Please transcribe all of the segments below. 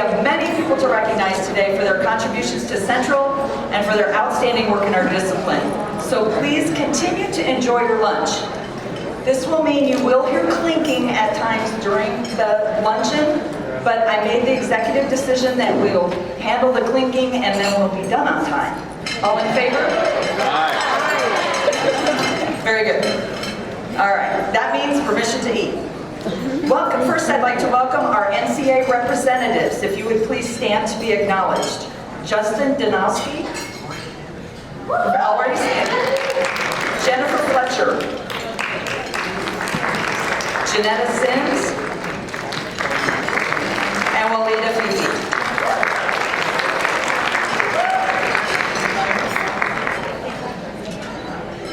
have many people to recognize today for their contributions to Central and for their outstanding work in our discipline. So please continue to enjoy your lunch. This will mean you will hear clinking at times during the luncheon, but I made the executive decision that we'll handle the clinking and then we'll be done on time. All in favor? Aye. Very good. All right, that means permission to eat. Welcome. First, I'd like to welcome our NCA representatives. If you would please stand to be acknowledged. Justin Danowski, already standing. Jennifer Fletcher, Janetta Sims, and Walida Fifi.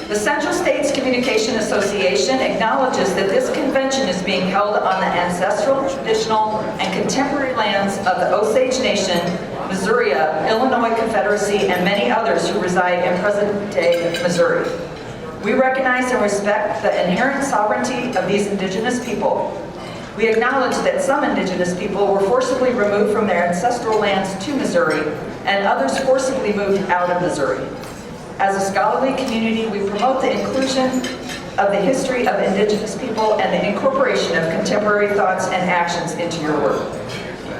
The Central States Communication Association acknowledges that this convention is being held on the ancestral, traditional, and contemporary lands of the Osage Nation, Missouri, Illinois Confederacy, and many others who reside in present-day Missouri. We recognize and respect the inherent sovereignty of these indigenous people. We acknowledge that some indigenous people were forcibly removed from their ancestral lands to Missouri, and others forcibly moved out of Missouri. As a scholarly community, we promote the inclusion of the history of indigenous people and the incorporation of contemporary thoughts and actions into your work.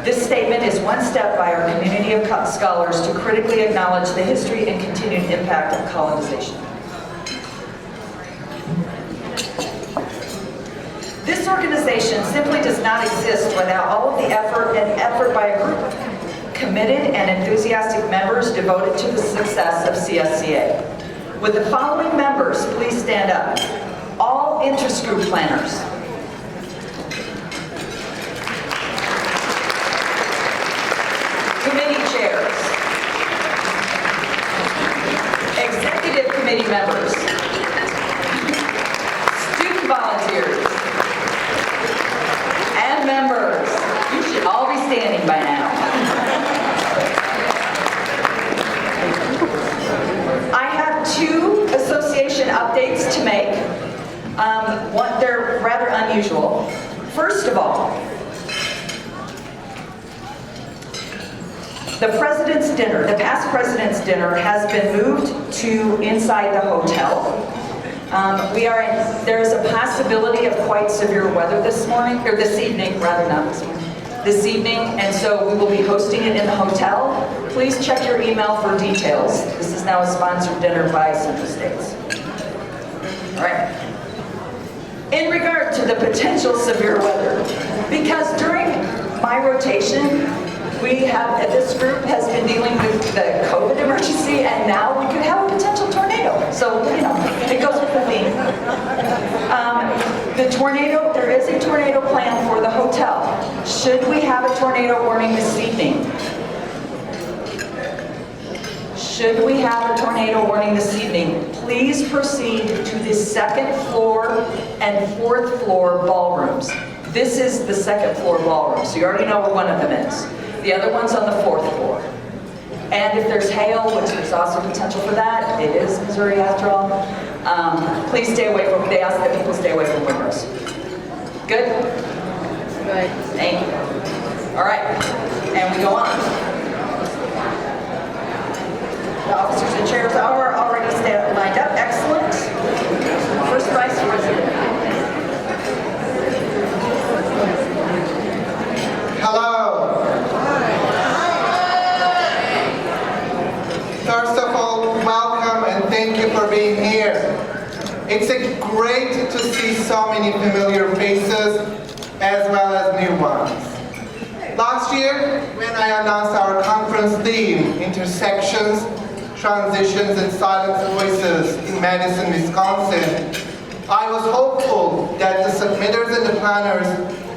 This statement is one step by our community of scholars to critically acknowledge the history and continued impact of colonization. This organization simply does not exist without all of the effort by a group of committed and enthusiastic members devoted to the success of CSCA. With the following members, please stand up. All interest group planners. Committee chairs. Executive committee members. Student volunteers. And members. You should all be standing by now. I have two association updates to make. They're rather unusual. First of all, the President's Dinner, the past President's Dinner, has been moved to inside the hotel. There is a possibility of quite severe weather this evening, and so we will be hosting it in the hotel. Please check your email for details. This is now a sponsored dinner by Central States. All right. In regard to the potential severe weather, because during my rotation, this group has been dealing with the COVID emergency, and now we could have a potential tornado. So, it goes with the theme. There is a tornado plan for the hotel. Should we have a tornado warning this evening? Should we have a tornado warning this evening, please proceed to the second floor and fourth floor ballrooms. This is the second floor ballroom, so you already know where one of them is. The other one's on the fourth floor. And if there's hail, which there's also potential for that, it is Missouri after all, please stay away from, they ask that people stay away from windows. Good? Good. Thank you. All right, and we go on. The officers and chairs are already lined up. Excellent. First Vice President. Hello. First of all, welcome and thank you for being here. It's great to see so many familiar faces as well as new ones. Last year, when I announced our conference theme, Intersections, Transitions, and Silent Voices in Madison, Wisconsin, I was hopeful that the submitters and the planners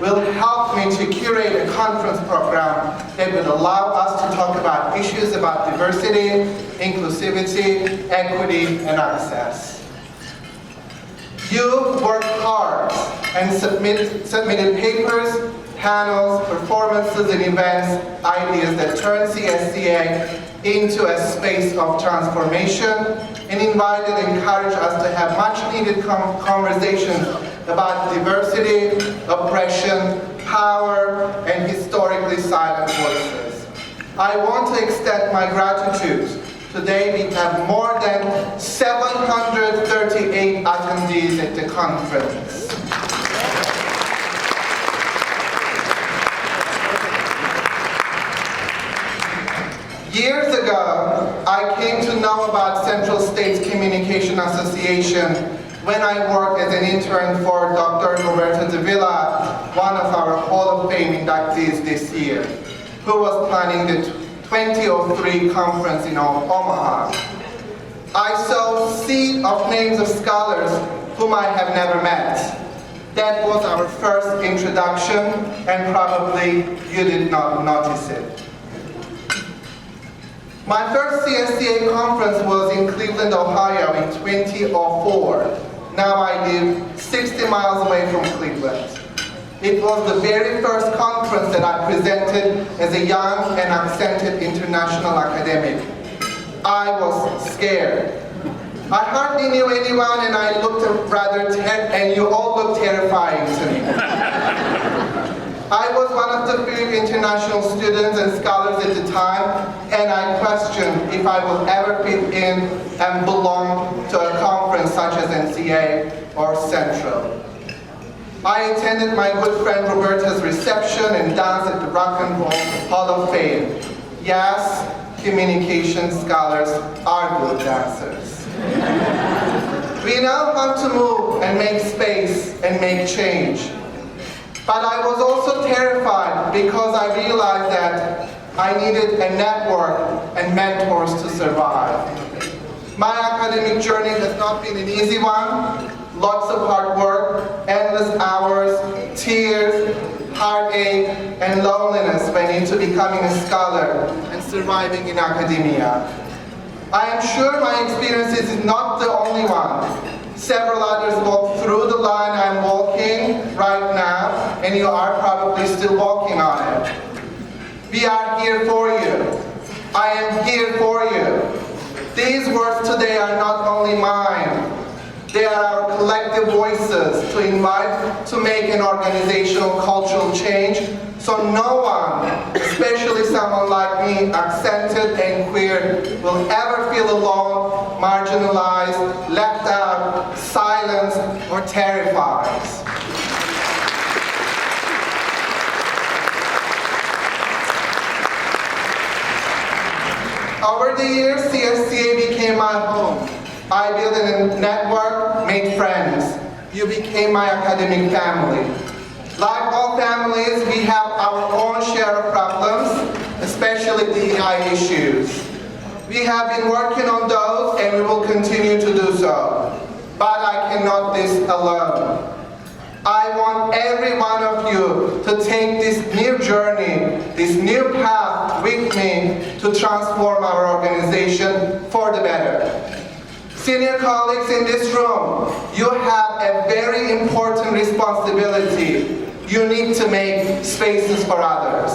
will help me to curate a conference program that will allow us to talk about issues about diversity, inclusivity, equity, and access. You worked hard and submitted papers, panels, performances, and events, ideas that turn CSCA into a space of transformation, and invited and encouraged us to have much needed conversations about diversity, oppression, power, and historically silent voices. I want to extend my gratitude. Today we have more than 738 attendees at the conference. Years ago, I came to know about Central States Communication Association when I worked as an intern for Dr. Roberta Davila, one of our Hall of Fame inductees this year, who was planning the 2003 conference in Omaha. I saw a sea of names of scholars whom I have never met. That was our first introduction, and probably you did not notice it. My first CSCA conference was in Cleveland, Ohio in 2004. Now I live 60 miles away from Cleveland. It was the very first conference that I presented as a young and accented international academic. I was scared. I hardly knew anyone, and I looked and you all looked terrifying to me. I was one of the few international students and scholars at the time, and I questioned if I would ever fit in and belong to a conference such as NCA or Central. I attended my good friend Roberta's reception and danced at the Rock and Roll Hall of Fame. Yes, communication scholars are good dancers. We know how to move and make space and make change. But I was also terrified because I realized that I needed a network and mentors to survive. My academic journey has not been an easy one. Lots of hard work, endless hours, tears, heartache, and loneliness went into becoming a scholar and surviving in academia. I am sure my experience is not the only one. Several others walked through the line I'm walking right now, and you are probably still walking on it. We are here for you. I am here for you. These words today are not only mine. They are our collective voices to invite to make an organizational cultural change so no one, especially someone like me, accented and queer, will ever feel alone, marginalized, left out, silenced, or terrified. Over the years, CSCA became my home. I built a network, made friends. You became my academic family. Like all families, we have our own share of problems, especially DEI issues. We have been working on those, and we will continue to do so. But I cannot do this alone. I want every one of you to take this new journey, this new path with me to transform our organization for the better. Senior colleagues in this room, you have a very important responsibility. You need to make spaces for others.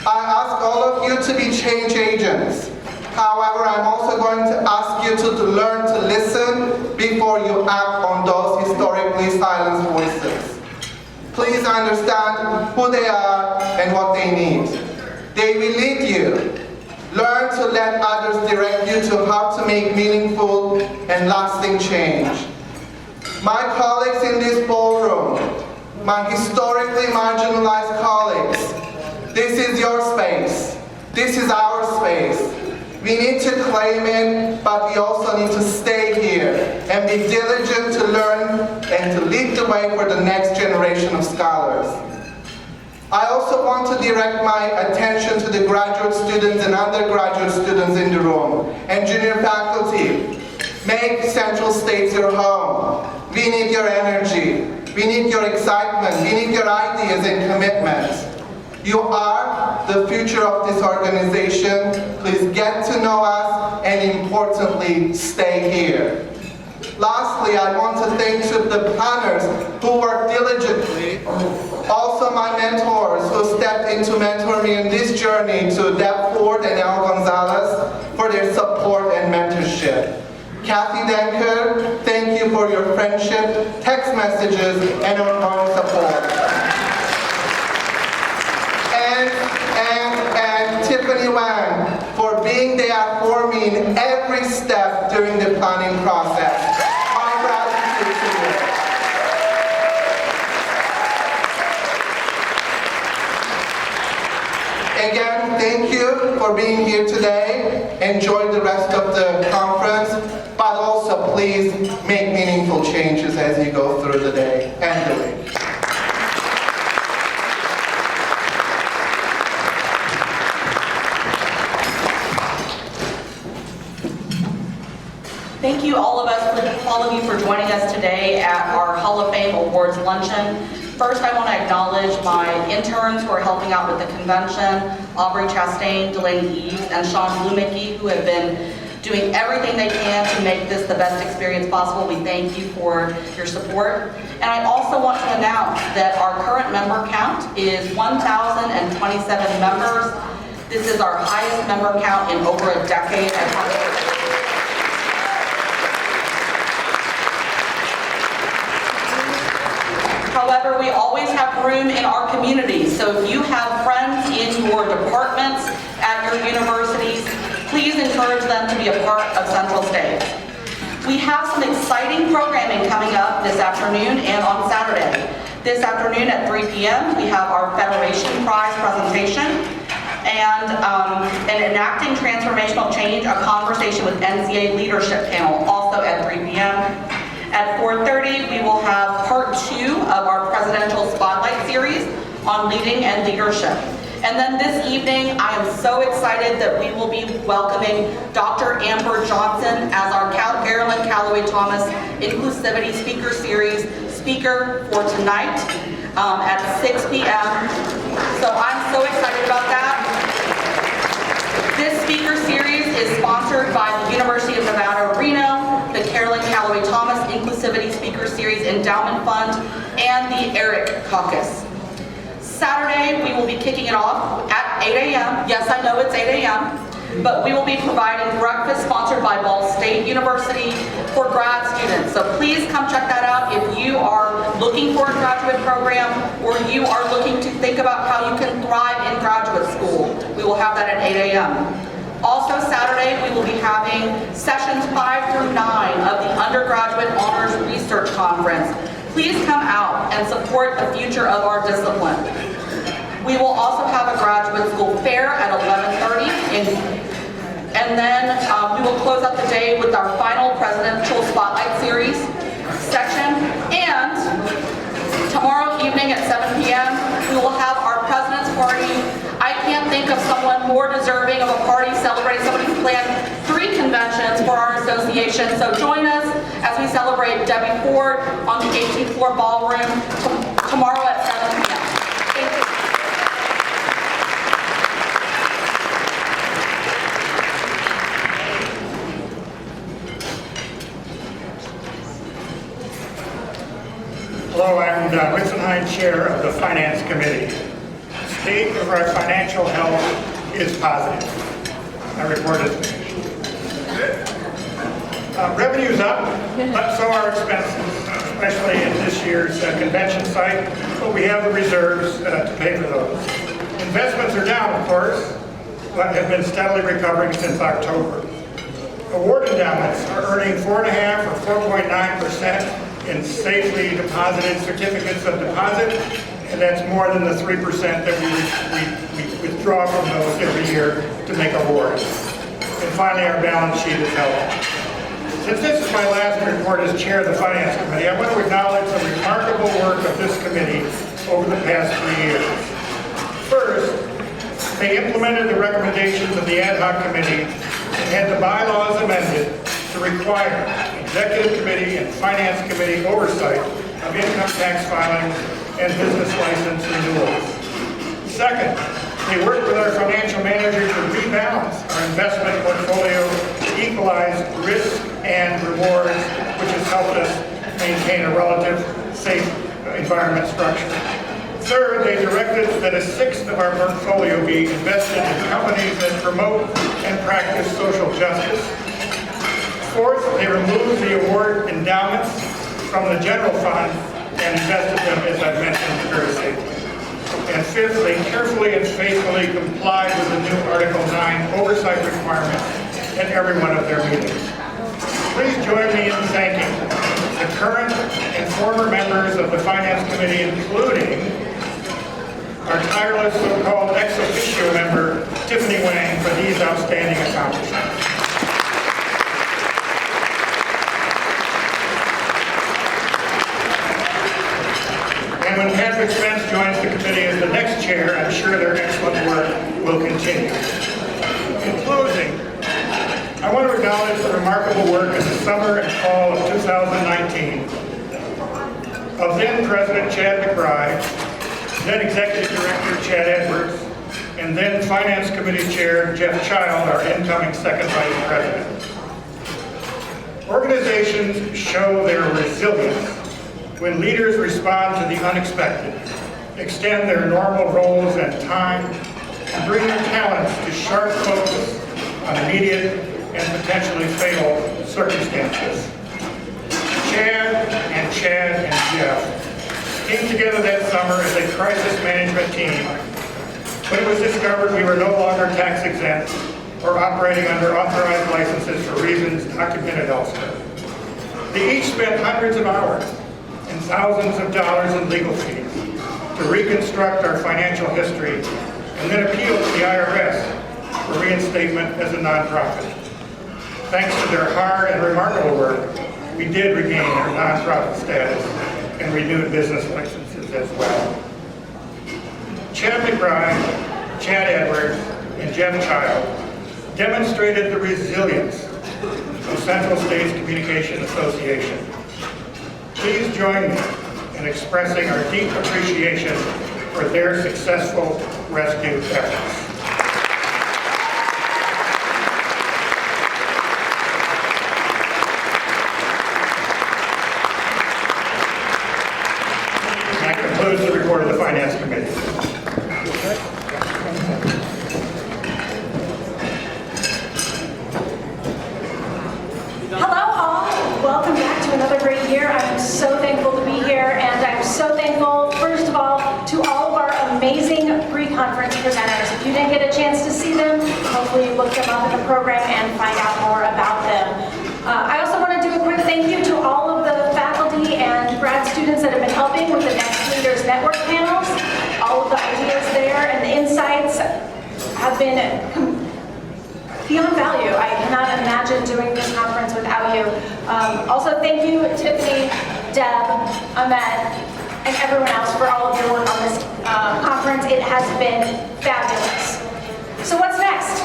I ask all of you to be change agents. However, I'm also going to ask you to learn to listen before you act on those historically silenced voices. Please understand who they are and what they need. They will lead you. Learn to let others direct you to how to make meaningful and lasting change. My colleagues in this ballroom, my historically marginalized colleagues, this is your space. This is our space. We need to claim it, but we also need to stay here and be diligent to learn and to lead the way for the next generation of scholars. I also want to direct my attention to the graduate students and undergraduate students in the room and junior faculty. Make Central States your home. We need your energy. We need your excitement. We need your ideas and commitment. You are the future of this organization. Please get to know us and importantly, stay here. Lastly, I want to thank the planners who worked diligently, also my mentors who stepped in to mentor me in this journey, to Deb Ford and Al Gonzalez for their support and mentorship. Kathy Denker, thank you for your friendship, text messages, and ongoing support. Tiffany Wang for being there for me in every step during the planning process. Our gratitude to you. Again, thank you for being here today. Enjoy the rest of the conference, but also please make meaningful changes as you go through the day and the week. Thank you all of you for joining us today at our Hall of Fame Awards Luncheon. First, I want to acknowledge my interns who are helping out with the convention, Aubrey Chastain, Delaney Eves, and Sean Blumicki, who have been doing everything they can to make this the best experience possible. We thank you for your support. And I also want to announce that our current member count is 1,027 members. This is our highest member count in over a decade at Harvard. However, we always have room in our community, so if you have friends in your departments at your universities, please encourage them to be a part of Central States. We have some exciting programming coming up this afternoon and on Saturday. This afternoon at 3 p.m. we have our Federation Prize presentation and an Enacting Transformational Change, a conversation with NCA leadership panel, also at 3 p.m. At 4:30, we will have part 2 of our Presidential Spotlight series on leading and leadership. And then this evening, I am so excited that we will be welcoming Dr. Amber Johnson as our Carolyn Calloway Thomas Inclusivity Speaker Series speaker for tonight at 6 p.m. So I'm so excited about that. This speaker series is sponsored by the University of Nevada, Reno, the Carolyn Calloway Thomas Inclusivity Speaker Series Endowment Fund, and the ERIC Caucus. Saturday, we will be kicking it off at 8 a.m. Yes, I know it's 8 a.m., but we will be providing breakfast sponsored by Ball State University for grad students. So please come check that out if you are looking for a graduate program or you are looking to think about how you can thrive in graduate school. We will have that at 8 a.m. Also Saturday, we will be having sessions 5 through 9 of the Undergraduate Honors Research Conference. Please come out and support the future of our discipline. We will also have a graduate school fair at 11:30, and then we will close out the day with our final Presidential Spotlight Series section. And tomorrow evening at 7 p.m., we will have our President's Party. I can't think of someone more deserving of a party celebrating somebody who planned 3 conventions for our association. So join us as we celebrate Debbie Ford on the 18th floor ballroom tomorrow at 7 p.m. Thank you. Hello, I'm Witzenheim, Chair of the Finance Committee. The state of our financial health is positive. My report is finished. Revenue's up, but so are expenses, especially in this year's convention site, but we have the reserves to pay for those. Investments are down, of course, but have been steadily recovering since October. Award endowments are earning 4.5% or 4.9% in safely deposited certificates of deposit, and that's more than the 3% that we withdraw from those every year to make awards. And finally, our balance sheet is healthy. Since this is my last report as Chair of the Finance Committee, I want to acknowledge the remarkable work of this committee over the past 3 years. First, they implemented the recommendations of the Ad Hoc Committee and had the bylaws amended to require Executive Committee and Finance Committee oversight of income tax filings and business license renewals. Second, they worked with our financial manager to rebalance our investment portfolio to equalize risk and rewards, which has helped us maintain a relative safe environment structure. Third, they directed that 1/6 of our portfolio be invested in companies that promote and practice social justice. Fourth, they removed the award endowments from the general fund and invested them, as I've mentioned, very safely. And fifth, they carefully and faithfully complied with the new Article 9 oversight requirement at every one of their meetings. Please join me in thanking the current and former members of the Finance Committee, including our tireless so-called ex officio member, Tiffany Wang, for these outstanding accomplishments. And when Patrick Spence joins the committee as the next chair, I'm sure their excellent work will continue. In closing, I want to acknowledge the remarkable work in the summer and fall of 2019 of then President Chad McBride, then Executive Director Chad Edwards, and then Finance Committee Chair Jeff Child, our incoming second Vice President. Organizations show their resilience when leaders respond to the unexpected, extend their normal roles and time, and bring their talents to sharp focus on immediate and potentially fatal circumstances. Chad and Jeff came together that summer as a crisis management team when it was discovered we were no longer tax exempt or operating under authorized licenses for reasons documented elsewhere. They each spent hundreds of hours and thousands of dollars in legal fees to reconstruct our financial history and then appeal to the IRS for reinstatement as a nonprofit. Thanks to their hard and remarkable work, we did regain our nonprofit status and renewed business licenses as well. Chad McBride, Chad Edwards, and Jeff Child demonstrated the resilience of Central States Communication Association. Please join me in expressing our deep appreciation for their successful rescue efforts. That concludes the report of the Finance Committee. Hello all, welcome back to another great year. I'm so thankful to be here, and I'm so thankful, first of all, to all of our amazing pre-conference presenters. If you didn't get a chance to see them, hopefully you look them up in the program and find out more about them. I also want to do a quick thank you to all of the faculty and grad students that have been helping with the Next Leaders Network panels. All of the ideas there and the insights have been beyond value. I cannot imagine doing this conference without you. Also, thank you, Tiffany, Deb, Ahmed, and everyone else for all of your work on this conference. It has been fabulous. So what's next?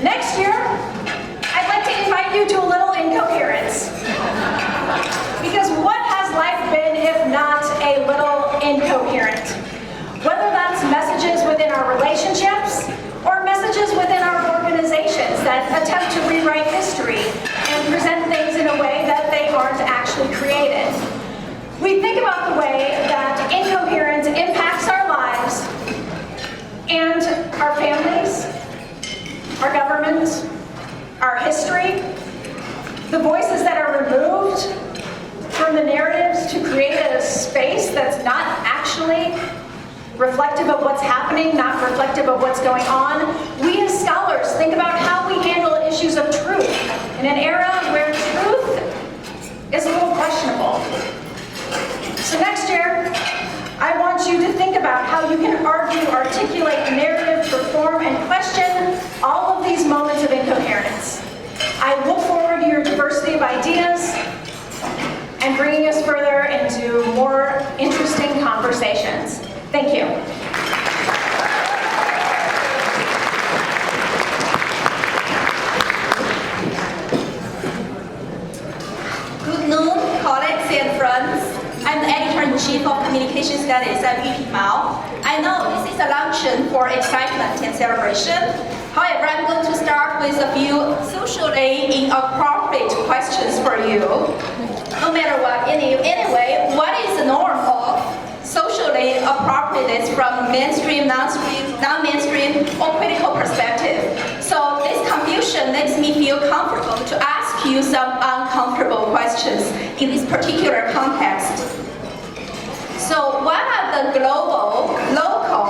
Next year, I'd like to invite you to a little incoherence. Because what has life been if not a little incoherent? Whether that's messages within our relationships or messages within our organizations that attempt to rewrite history and present things in a way that they aren't actually created. We think about the way that incoherence impacts our lives and our families, our government, our history, the voices that are removed from the narratives to create a space that's not actually reflective of what's happening, not reflective of what's going on. We as scholars think about how we handle issues of truth in an era where truth is a little questionable. So next year, I want you to think about how you can argue, articulate, narrative, perform, and question all of these moments of incoherence. I look forward to your diversity of ideas and bringing us further into more interesting conversations. Thank you. Good noon, colleagues and friends. I'm the Editor-in-Chief of Communication Studies at UP Mao. I know this is a luncheon for excitement and celebration. However, I'm going to start with a few socially inappropriate questions for you. No matter what, anyway, what is the norm of socially appropriateness from mainstream, non-mainstream, or critical perspective? So this confusion makes me feel comfortable to ask you some uncomfortable questions in this particular context. So what are the global, local,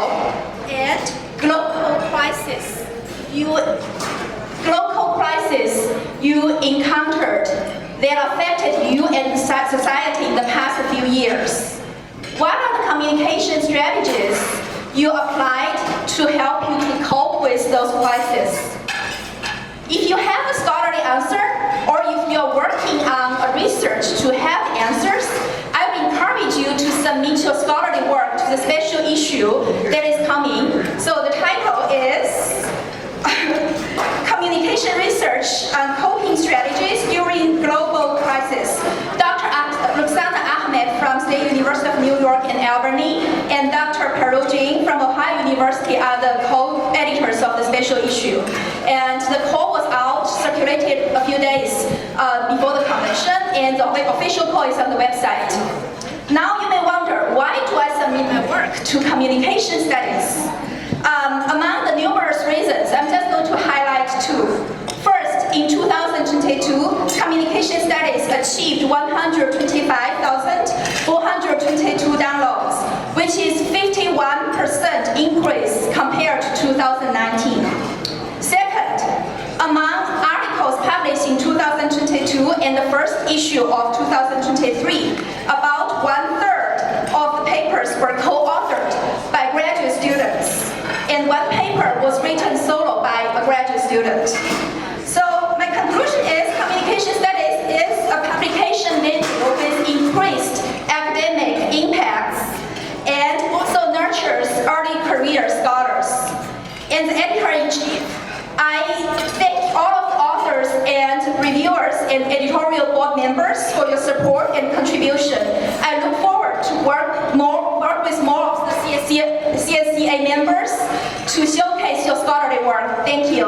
local crisis you encountered that affected you and society in the past few years? What are the communication strategies you applied to help you to cope with those crises? If you have a scholarly answer, or if you're working on a research to have answers, I would encourage you to submit your scholarly work to the special issue that is coming. So the title is Communication Research on Coping Strategies During Global Crisis. Dr. Roxana Ahmed from State University of New York in Albany and Dr. Perot Jing from Ohio University are the co-editors of the special issue. And the call was out, circulated a few days before the convention, and the official call is on the website. Now you may wonder, why do I submit my work to communication studies? Among the numerous reasons, I'm just going to highlight two. First, in 2022, communication studies achieved 125,422 downloads, which is 51% increase compared to 2019. Second, among articles published in 2022 and the first issue of 2023, about 1/3 of the papers were co-authored by graduate students, and one paper was written solo by a graduate student. So my conclusion is communication studies is a publication medium with increased academic impacts and also nurtures early career scholars. As editor-in-chief, I thank all of the authors and reviewers and editorial board members for your support and contribution. I look forward to work with more of the CSCA members to showcase your scholarly work. Thank you.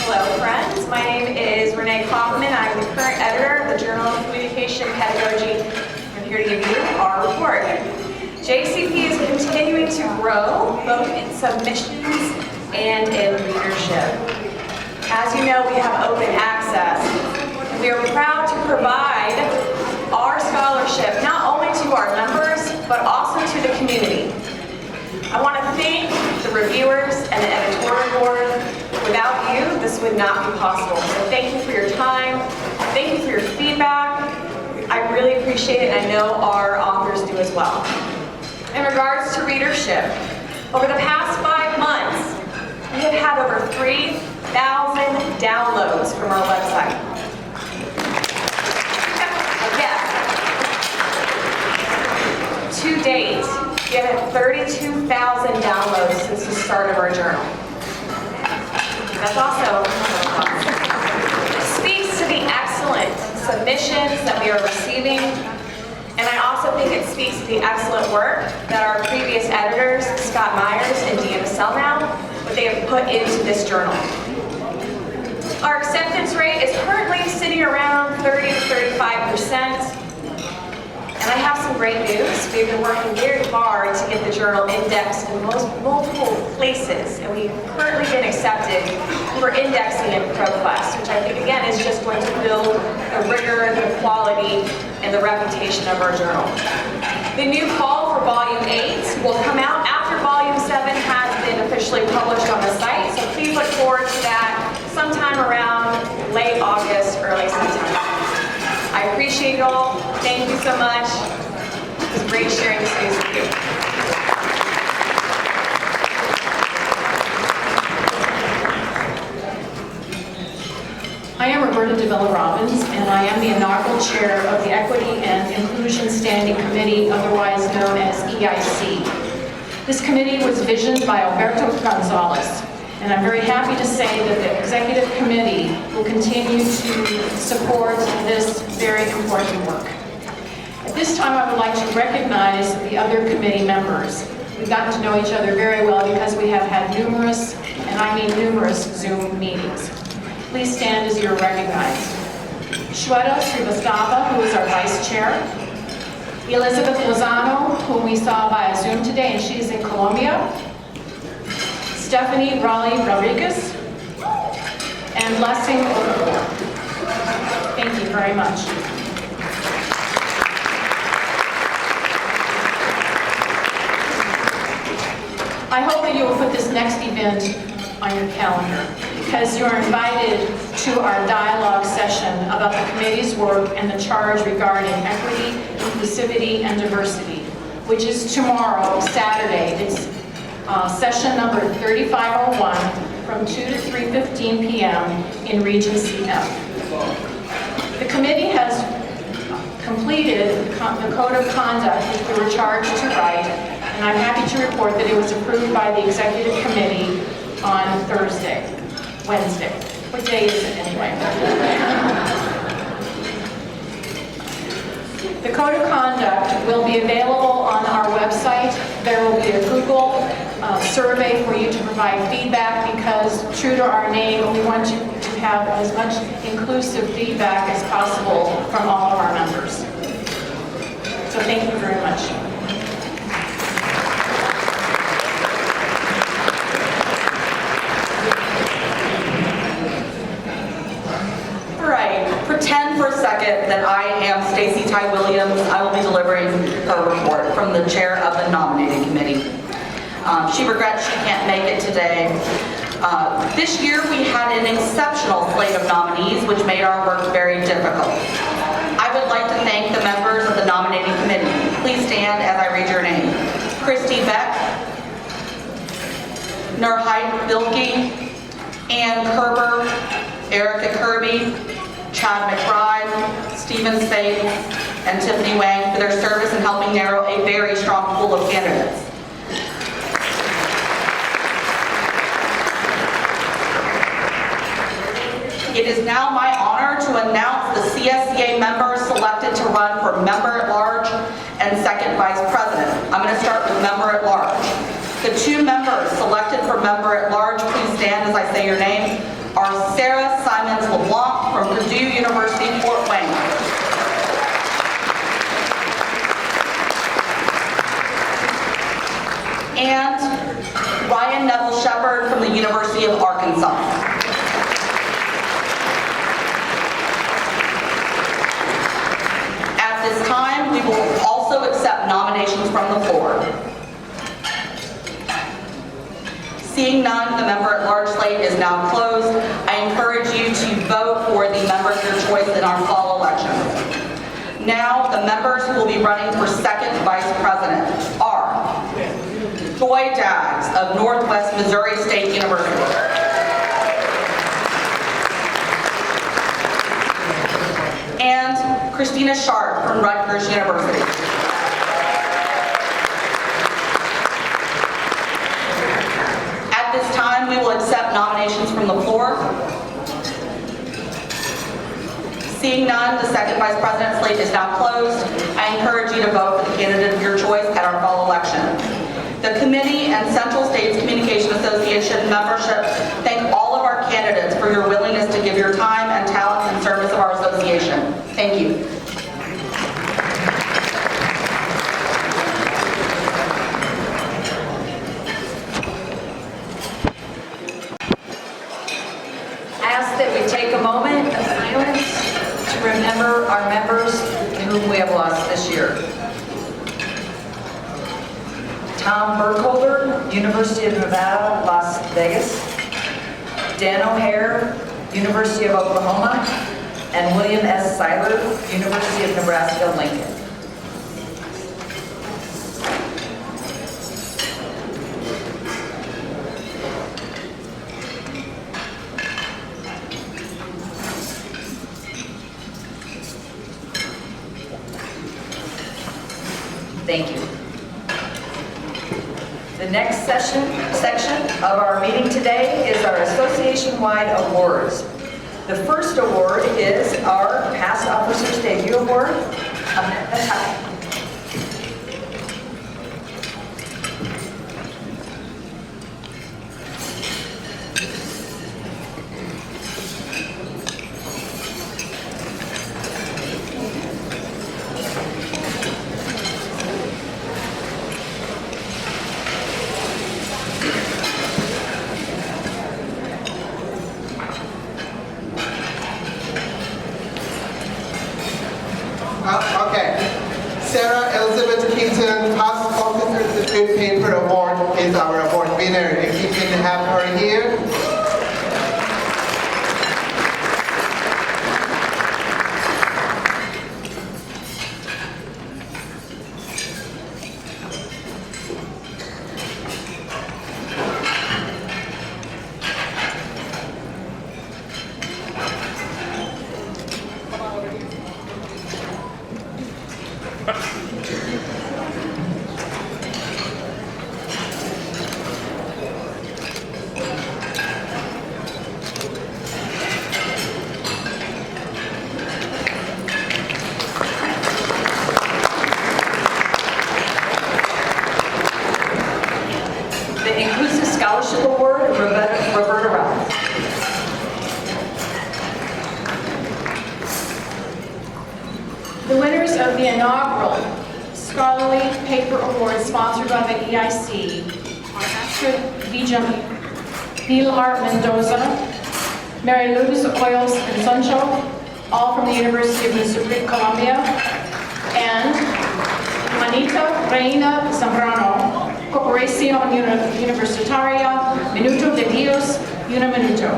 Hello, friends. My name is Renee Kaufman. I'm the current editor of the Journal of Communication Pedagogy. I'm here to give you our report. JCP is continuing to grow both in submissions and in readership. As you know, we have open access. We are proud to provide our scholarship not only to our members, but also to the community. I want to thank the reviewers and the editorial board. Without you, this would not be possible. So thank you for your time. Thank you for your feedback. I really appreciate it, and I know our authors do as well. In regards to readership, over the past 5 months, we have had over 3,000 downloads from our website. Yes. To date, we have had 32,000 downloads since the start of our journal. That's also speaks to the excellent submissions that we are receiving, and I also think it speaks to the excellent work that our previous editors, Scott Myers and Deanna Selnow, what they have put into this journal. Our acceptance rate is currently sitting around 30 to 35%. And I have some great news. We've been working very hard to get the journal indexed in multiple places, and we've currently been accepted for indexing in ProQuest, which I think, again, is just going to build the rigor, the quality, and the reputation of our journal. The new call for Volume 8 will come out after Volume 7 has been officially published on the site, so please look forward to that sometime around late August, early September. I appreciate it all. Thank you so much. It was great sharing this news with you. I am Roberta DeVilla Robbins, and I am the inaugural chair of the Equity and Inclusion Standing Committee, otherwise known as EIC. This committee was visioned by Alberto Gonzalez, and I'm very happy to say that the executive committee will continue to support this very important work. At this time, I would like to recognize the other committee members. We've gotten to know each other very well because we have had numerous, and I mean numerous, Zoom meetings. Please stand as you're recognized. Shweta Srivastava, who is our vice chair. Elizabeth Lozano, whom we saw via Zoom today, and she's in Colombia. Stephanie Raleigh Rodriguez, and Blessing Okafor. Thank you very much. I hope that you will put this next event on your calendar because you're invited to our dialogue session about the committee's work and the charge regarding equity, inclusivity, and diversity, which is tomorrow, Saturday. It's session number 3501 from 2 to 3:15 p.m. in Regency F. The committee has completed the code of conduct which we were charged to write, and I'm happy to report that it was approved by the executive committee on Wednesday. What day is it anyway? The code of conduct will be available on our website. There will be a Google survey for you to provide feedback because, true to our name, we want you to have as much inclusive feedback as possible from all of our members. So thank you very much. All right, pretend for a second that I am Stacy Ty Williams. I will be delivering her report from the chair of the nominating committee. She regrets she can't make it today. This year we had an exceptional slate of nominees, which made our work very difficult. I would like to thank the members of the nominating committee. Please stand as I read your name. Christy Beck, Nurhait Bilgi, Ann Kerber, Erica Kirby, Chad McBride, Stephen Spade, and Tiffany Wang for their service in helping narrow a very strong pool of candidates. It is now my honor to announce the CSCA members selected to run for member at large and second vice president. I'm going to start with member at large. The two members selected for member at large, please stand as I say your name, are Sarah Simons LeBlanc from Purdue University, Fort Wayne. And Ryan Neville Shepard from the University of Arkansas. At this time, we will also accept nominations from the floor. Seeing none, the member at large slate is now closed. I encourage you to vote for the member of your choice in our fall election. Now, the members who will be running for second vice president are Joy Daggs of Northwest Missouri State University. And Christina Sharp from Rutgers University. At this time, we will accept nominations from the floor. Seeing none, the second vice president slate is now closed. I encourage you to vote for the candidate of your choice at our fall election. The committee and Central States Communication Association membership thank all of our candidates for your willingness to give your time and talents in service of our association. Thank you. I ask that we take a moment of silence to remember our members whom we have lost this year. Tom Burkholder, University of Nevada, Las Vegas. Dan O'Hare, University of Oklahoma. And William S. Seiler, University of Nebraska, Lincoln. Thank you. The next section of our meeting today is our association-wide awards. The first award is our Past Officers Debut Award. Amanda Tuck. Okay. Sarah Elizabeth Keaton, Past Officers Debut Paper Award is our award The winners of the inaugural Scholarly Paper Award sponsored by the EIC are Astrid Vijam, Pilar Mendoza, Mary Luz Oyos and Sancho, all from the University of Missouri, Columbia, and Juanita Reina Zambrano, Corporación Universitaria Minuto de Dios, Una Minuto.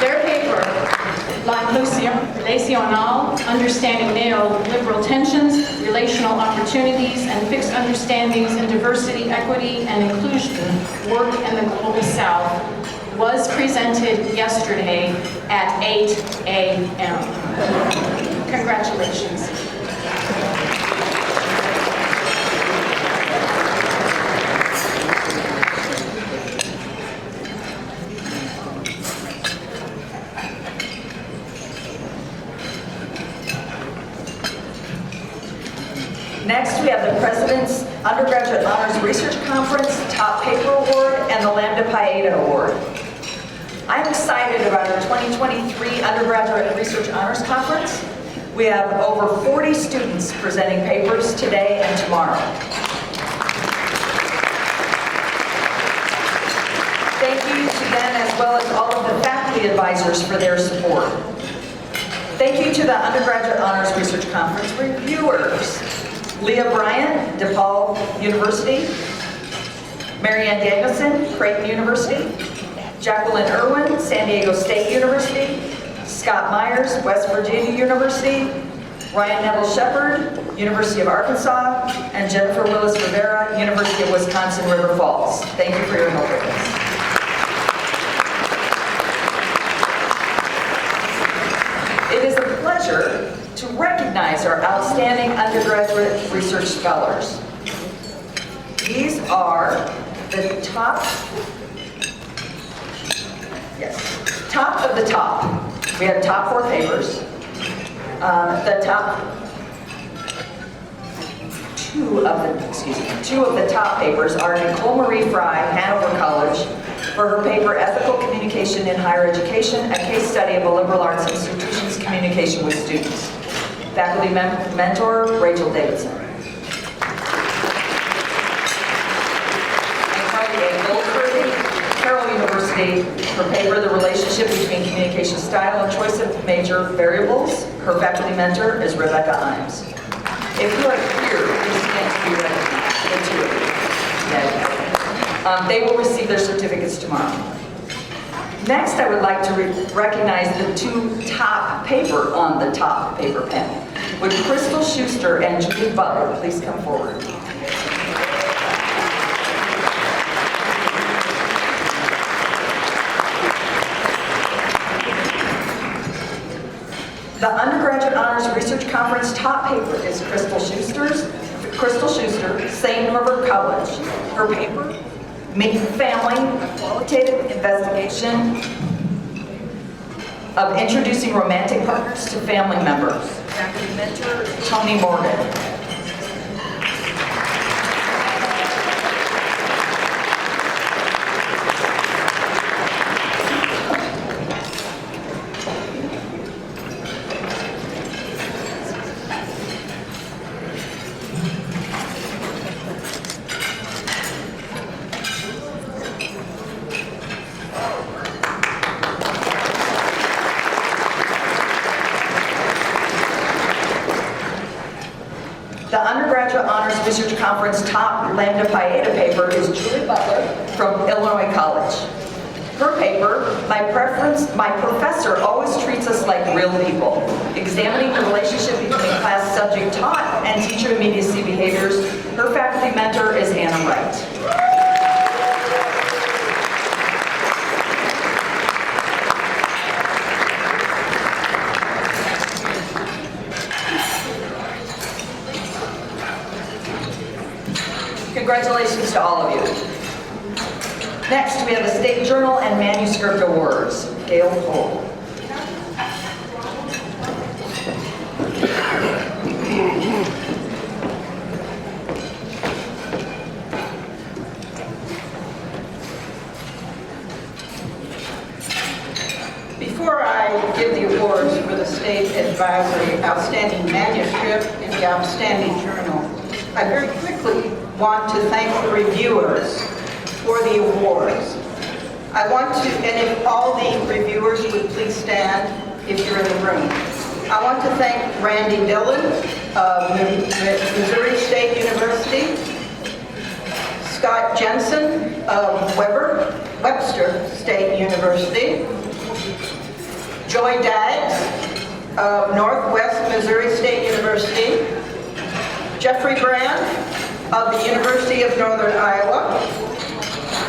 Their paper, La Inclusión Relacional, Understanding Neoliberal Tensions, Relational Opportunities, and Fixed Understandings in Diversity, Equity, and Inclusion, Work in the Global South, was presented yesterday at 8 a.m. Congratulations. Next, we have the President's Undergraduate Honors Research Conference Top Paper Award and the Lambda Pi Eta Award. I'm excited about our 2023 Undergraduate Research Honors Conference. We have over 40 students presenting papers today and tomorrow. Thank you to them as well as all of the faculty advisors for their support. Thank you to the Undergraduate Honors Research Conference reviewers. Leah Bryant, DePaul University. Marianne Danielson, Creighton University. Jacqueline Irwin, San Diego State University. Scott Myers, West Virginia University. Ryan Neville Shepherd, University of Arkansas. And Jennifer Willis Rivera, University of Wisconsin River Falls. Thank you for your help with this. It is a pleasure to recognize our outstanding undergraduate research scholars. These are the top of the top. We have top 4 papers. The top two of the top papers are Nicole Marie Fry, Hanover College, for her paper Ethical Communication in Higher Education, a case study of a liberal arts institution's communication with students. Faculty mentor, Rachel Davidson. And Carly A. Goldberg, Carroll University, her paper, The Relationship Between Communication Style and Choice of Major Variables. Her faculty mentor is Rebecca Imes. If you are here, please stand to be recognized, the two of you. They will receive their certificates tomorrow. Next, I would like to recognize the 2 top paper on the top paper panel. Would Crystal Schuster and Judy Butler please come forward? The Undergraduate Honors Research Conference top paper is Crystal Schuster, St. Norbert College. Her paper, Making Family, a qualitative investigation of introducing romantic partners to family members. Faculty mentor, Tony Morgan. The Undergraduate Honors Research Conference top Lambda Pi Eta paper is Julie Butler from Illinois College. Her paper, My Professor Always Treats Us Like Real People, examining the relationship between class subject taught and teacher immediacy behaviors. Her faculty mentor is Anna Wright. Congratulations to all of you. Next, we have the State Journal and Manuscript Awards. Gail Cole. the State Advisory Outstanding Manuscript and the Outstanding Journal, I very quickly want to thank the reviewers for the awards. I want to, and if all the reviewers would please stand if you're in the room. I want to thank Randy Dillon of Missouri State University, Scott Jensen of Webster State University, Joy Daggs of Northwest Missouri State University, Jeffrey Brand of the University of Northern Iowa.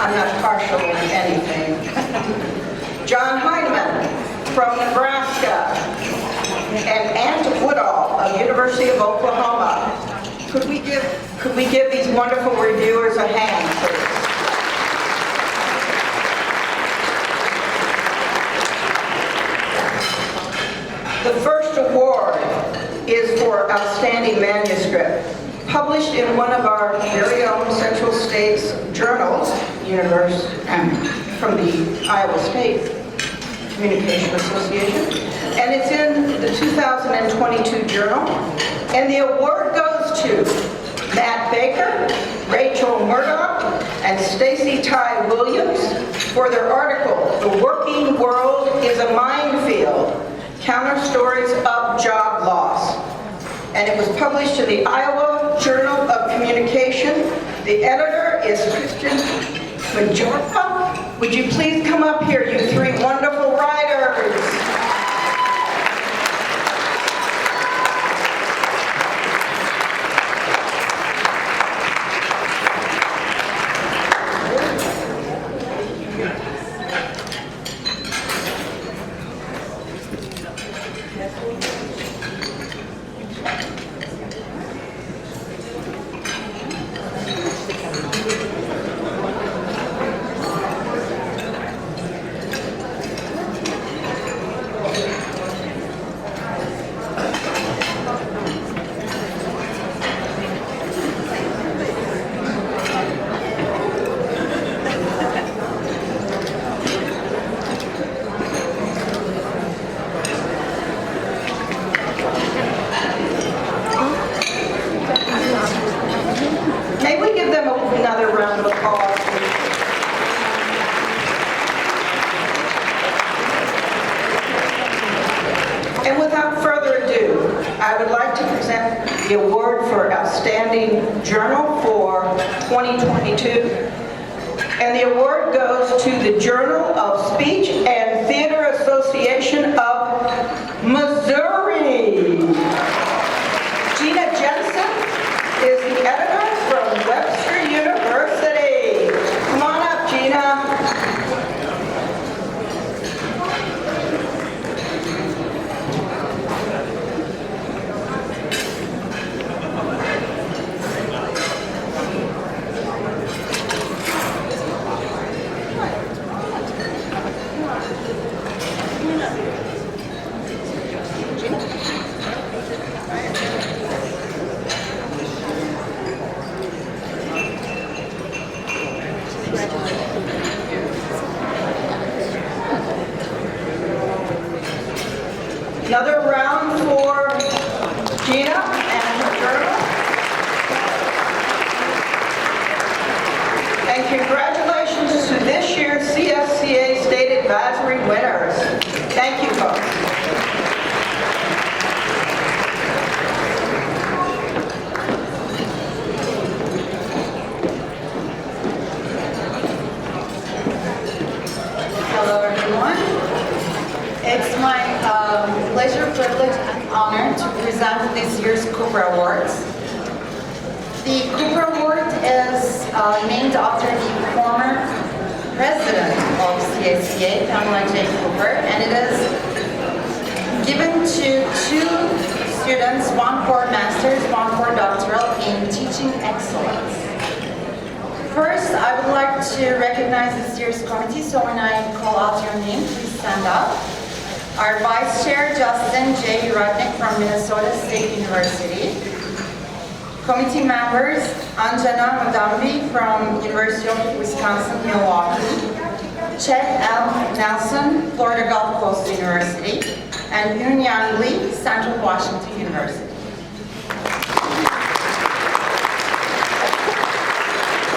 I'm not partial in anything. John Heinemann from Nebraska, and Ant Woodall of University of Oklahoma. Could we give these wonderful reviewers a hand, please? The first award is for Outstanding Manuscript, published in one of our very own Central States journals, from the Iowa State Communication Association, and it's in the 2022 journal. And the award goes to Matt Baker, Rachel Murdoch, and Stacy Ty Williams for their article, "The Working World is a Minefield, Counter Stories of Job Loss." And it was published in the Iowa Journal of Communication. The editor is Christian Majorca. Would you please come up here, you three wonderful writers? May we give them another round of applause? And without further ado, I would like to present the award for Outstanding Journal for 2022. And the award goes to the Journal of Speech and Theater Association of Missouri. Gina Jensen is the editor from Webster University. Come on up, Gina. Another round for Gina and her journal. And congratulations to this year's CSCA State Advisory winners. Thank you, folks. Hello, everyone. It's my pleasure, privilege, and honor to present this year's Cooper Awards. The Cooper Award is named after the former president of CSCA, Pamela J. Cooper, and it is given to two students, one for master's, one for doctoral, in teaching excellence. First, I would like to recognize this year's committee, so when I call out your name, please stand up. Our Vice Chair, Justin J. Rudnick from Minnesota State University. Committee members, Anjana Madambi from University of Wisconsin-Milwaukee. Chet L. Nelson, Florida Gulf Coast University, and Yunyang Lee, Central Washington University.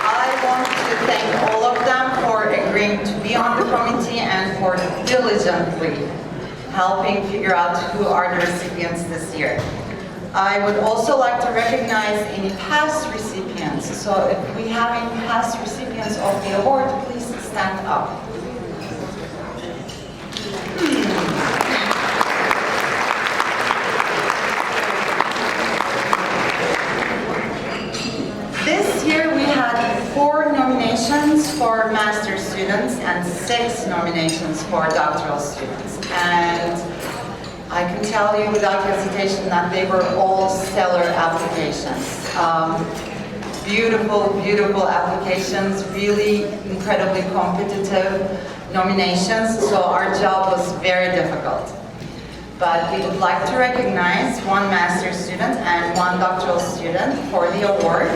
I want to thank all of them for agreeing to be on the committee and for diligently helping figure out who are the recipients this year. I would also like to recognize any past recipients. So if we have any past recipients of the award, please stand up. This year we had 4 nominations for master's students and 6 nominations for doctoral students. And I can tell you without hesitation that they were all stellar applications. Beautiful, beautiful applications, really incredibly competitive nominations, so our job was very difficult. But we would like to recognize 1 master's student and 1 doctoral student for the award.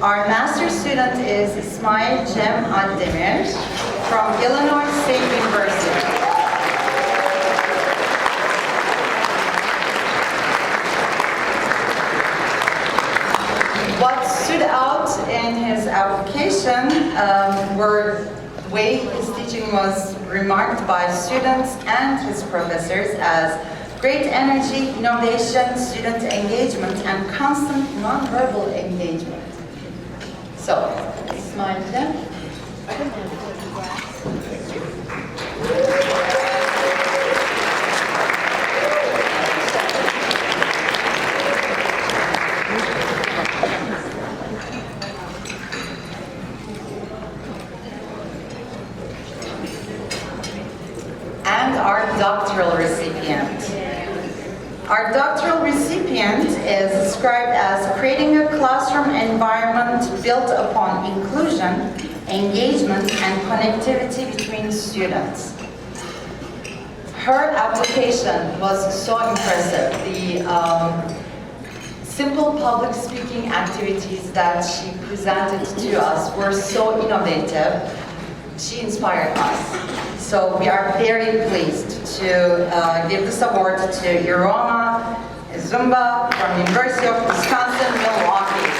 Our master's student is Ismail Cem Addemir from Illinois State University. What stood out in his application were the way his teaching was remarked by students and his professors as great energy, innovation, student engagement, and constant nonverbal engagement. So, Ismail Cem. And our doctoral recipient. Our doctoral recipient is described as creating a classroom environment built upon inclusion, engagement, and connectivity between students. Her application was so impressive. The simple public speaking activities that she presented to us were so innovative. She inspired us. So we are very pleased to give this award to Iroma Zumba from University of Wisconsin, Milwaukee.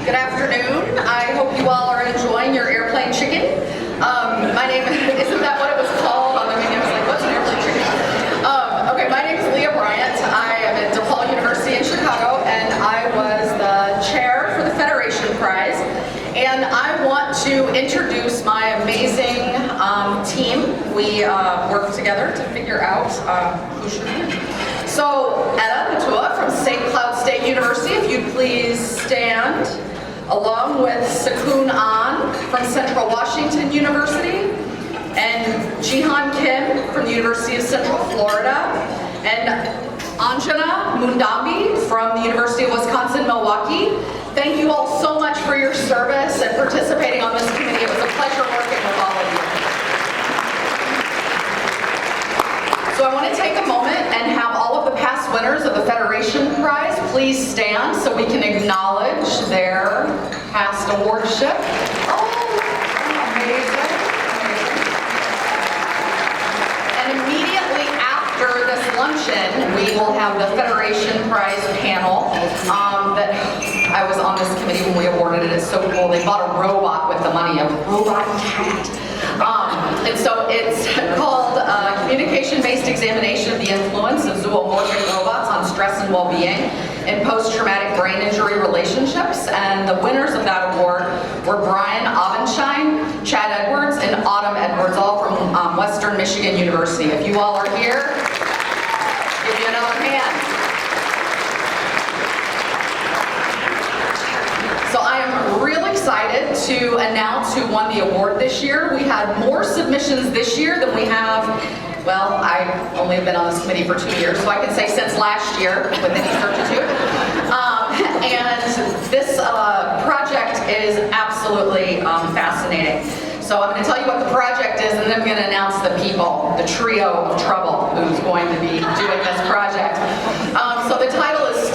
Good afternoon. I hope you all are enjoying your airplane chicken. My name, isn't that what it was called on the menu? I was like, what's an airplane chicken? Okay, my name is Leah Bryant. I am at DePaul University in Chicago, and I was the chair for the Federation Prize. And I want to introduce my amazing team. We work together to figure out who should win. So, Etta Matua from St. Cloud State University, if you'd please stand, along with Sakun An from Central Washington University, and Jihan Kim from the University of Central Florida, and Anjana Mundambi from the University of Wisconsin-Milwaukee. Thank you all so much for your service and participating on this committee. It was a pleasure working with all of you. So I want to take a moment and have all of the past winners of the Federation Prize please stand so we can acknowledge their past awardship. Oh, amazing. And immediately after this luncheon, we will have the Federation Prize panel that I was on this committee when we awarded it. It's so cool. They bought a robot with the money, a robot cat. And so it's called Communication-Based Examination of the Influence of Zoomorphic Robots on Stress and Well-Being in Post-Traumatic Brain Injury Relationships. And the winners of that award were Brian Abenshine, Chad Edwards, and Autumn Edwards, all from Western Michigan University. If you all are here, excited to announce who won the award this year. We had more submissions this year than we have, well, I only have been on this committee for 2 years, so I can say since last year with any certitude. And this project is absolutely fascinating. So I'm going to tell you what the project is, and then I'm going to announce the people, the trio of trouble who's going to be doing this project. So the title is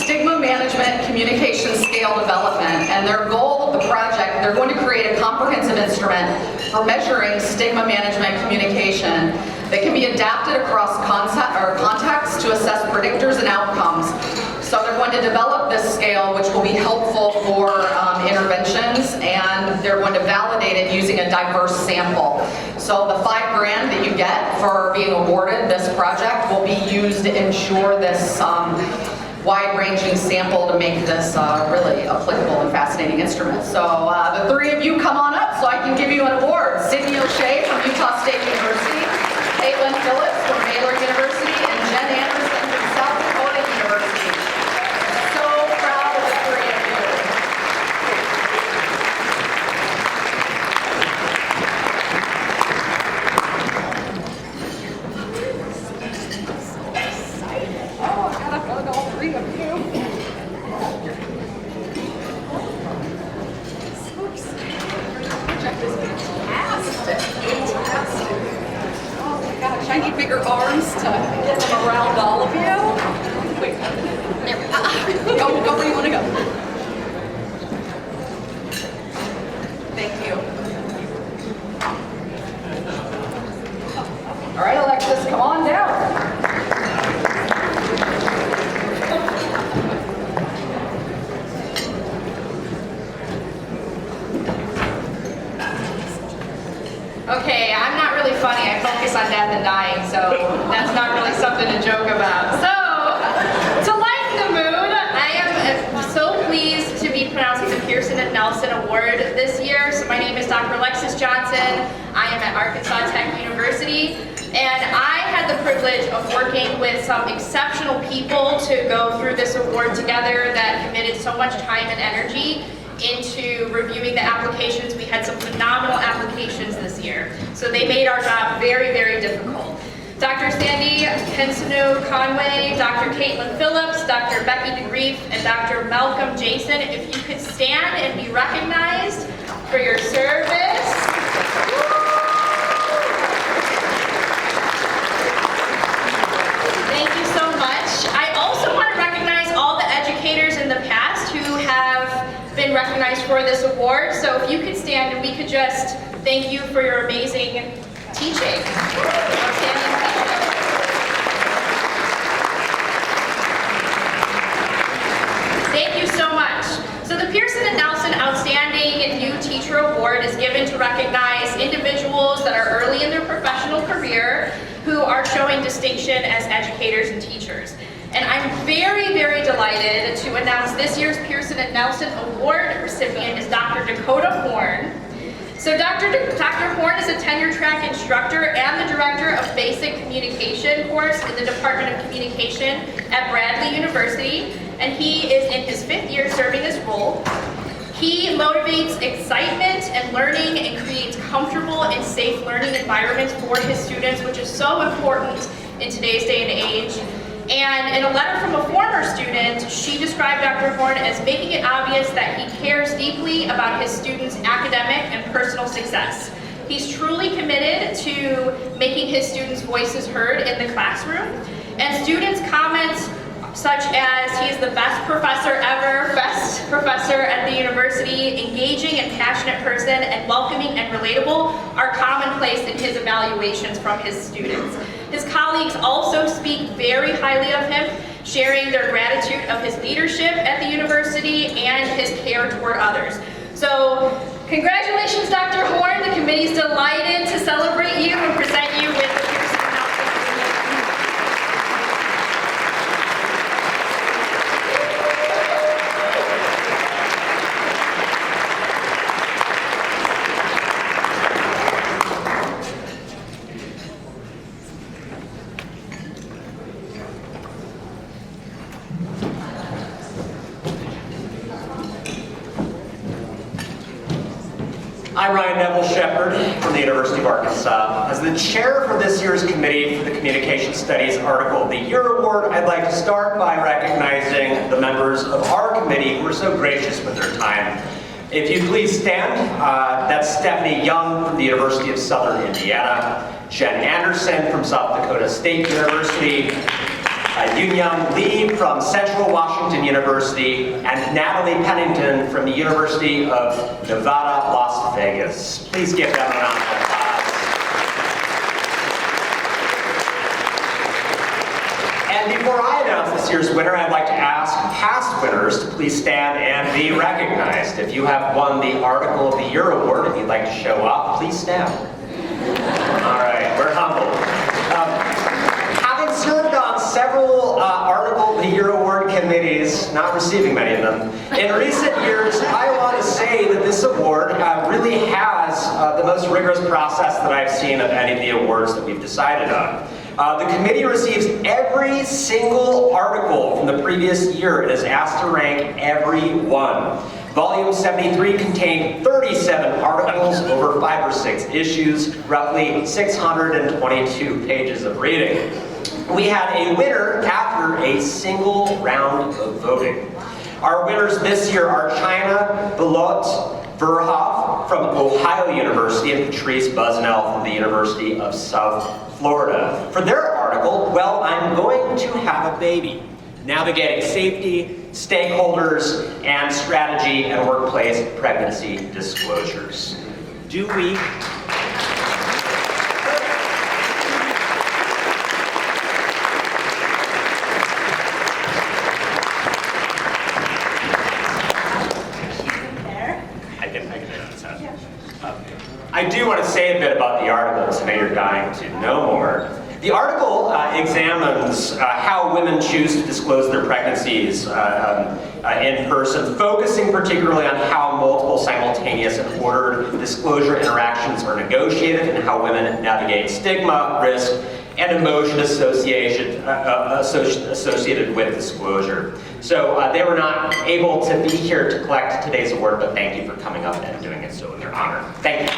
Stigma Management Communication Scale Development, and their goal of the project, they're going to create a comprehensive instrument for measuring stigma management communication that can be adapted across contexts to assess predictors and outcomes. So they're going to develop this scale, which will be helpful for interventions, and they're going to validate it using a diverse sample. So the $5 grand that you get for being awarded this project will be used to ensure this wide-ranging sample to make this really applicable and fascinating instrument. So the three of you come on up so I can give you an award. Sydney O'Shea from Utah State University, Caitlin Phillips from Baylor University, and Jen Anderson from South Dakota University. So proud of the three of you. Oh, I gotta hug all three of you. So excited. The project is fantastic. Fantastic. Oh my gosh, I need bigger arms to get them around all of you. Wait, go where you want to go. Thank you. All right, Alexis, come on down. Okay, I'm not really funny. I focus on death and dying, so that's not really something to joke about. So, to lighten the mood, I am so pleased to be pronouncing the Pearson and Nelson Award this year. So my name is Dr. Alexis Johnson. I am at Arkansas Tech University, and I had the privilege of working with some exceptional people to go through this award together that committed so much time and energy into reviewing the applications. We had some phenomenal applications this year. So they made our job very, very difficult. Dr. Sandy Pensano-Conway, Dr. Caitlin Phillips, Dr. Becky DeGrief, and Dr. Malcolm Jason, if you could stand and be recognized for your service. Thank you so much. I also want to recognize all the educators in the past who have been recognized for this award. So if you could stand and we could just thank you for your amazing teaching. Outstanding teaching. Thank you so much. So the Pearson and Nelson Outstanding New Teacher Award is given to recognize individuals that are early in their professional career who are showing distinction as educators and teachers. And I'm very, very delighted to announce this year's Pearson and Nelson Award recipient is Dr. Dakota Horn. So Dr. Horn is a tenure-track instructor and the director of Basic Communication course in the Department of Communication at Bradley University, and he is in his 5th year serving this role. He motivates excitement and learning and creates comfortable and safe learning environments for his students, which is so important in today's day and age. And in a letter from a former student, she described Dr. Horn as making it obvious that he cares deeply about his students' academic and personal success. He's truly committed to making his students' voices heard in the classroom. And students' comments such as he is the best professor ever, best professor at the university, engaging and passionate person, and welcoming and relatable are commonplace in his evaluations from his students. His colleagues also speak very highly of him, sharing their gratitude of his leadership at the university and his care toward others. So, congratulations, Dr. Horn. The committee is delighted to celebrate you and present you with the Pearson and Nelson Award. I'm Ryan Neville Shepherd from the University of Arkansas. As the chair for this year's committee for the Communication Studies Article of the Year Award, I'd like to start by recognizing the members of our committee who are so gracious with their time. If you please stand, that's Stephanie Young from the University of Southern Indiana, Jen Anderson from South Dakota State University, Yoon-Young Lee from Central Washington University, and Natalie Pennington from the University of Nevada, Las Vegas. Please give them a round of applause. And before I announce this year's winner, I'd like to ask past winners to please stand and be recognized. If you have won the Article of the Year Award and you'd like to show up, please stand. All right, we're humbled. Having served on several Article of the Year Award committees, not receiving many of them, in recent years, I want to say that this award really has the most rigorous process that I've seen of any of the awards that we've decided on. The committee receives every single article from the previous year and is asked to rank every one. Volume 73 contained 37 articles over 5 or 6 issues, roughly 622 pages of reading. We had a winner after a single round of voting. Our winners this year are China Bilot Verhoff from Ohio University and Patrice Buznell from the University of South Florida. For their article, Well, I'm Going to Have a Baby, Navigating Safety, Stakeholders, and Strategy and Workplace Pregnancy Disclosures. Do we? I do want to say a bit about the articles. I know you're dying to know more. The article examines how women choose to disclose their pregnancies in person, focusing particularly on how multiple simultaneous and ordered disclosure interactions are negotiated and how women navigate stigma, risk, and emotion associated with disclosure. So they were not able to be here to collect today's award, but thank you for coming up and doing it so in their honor. Thank you.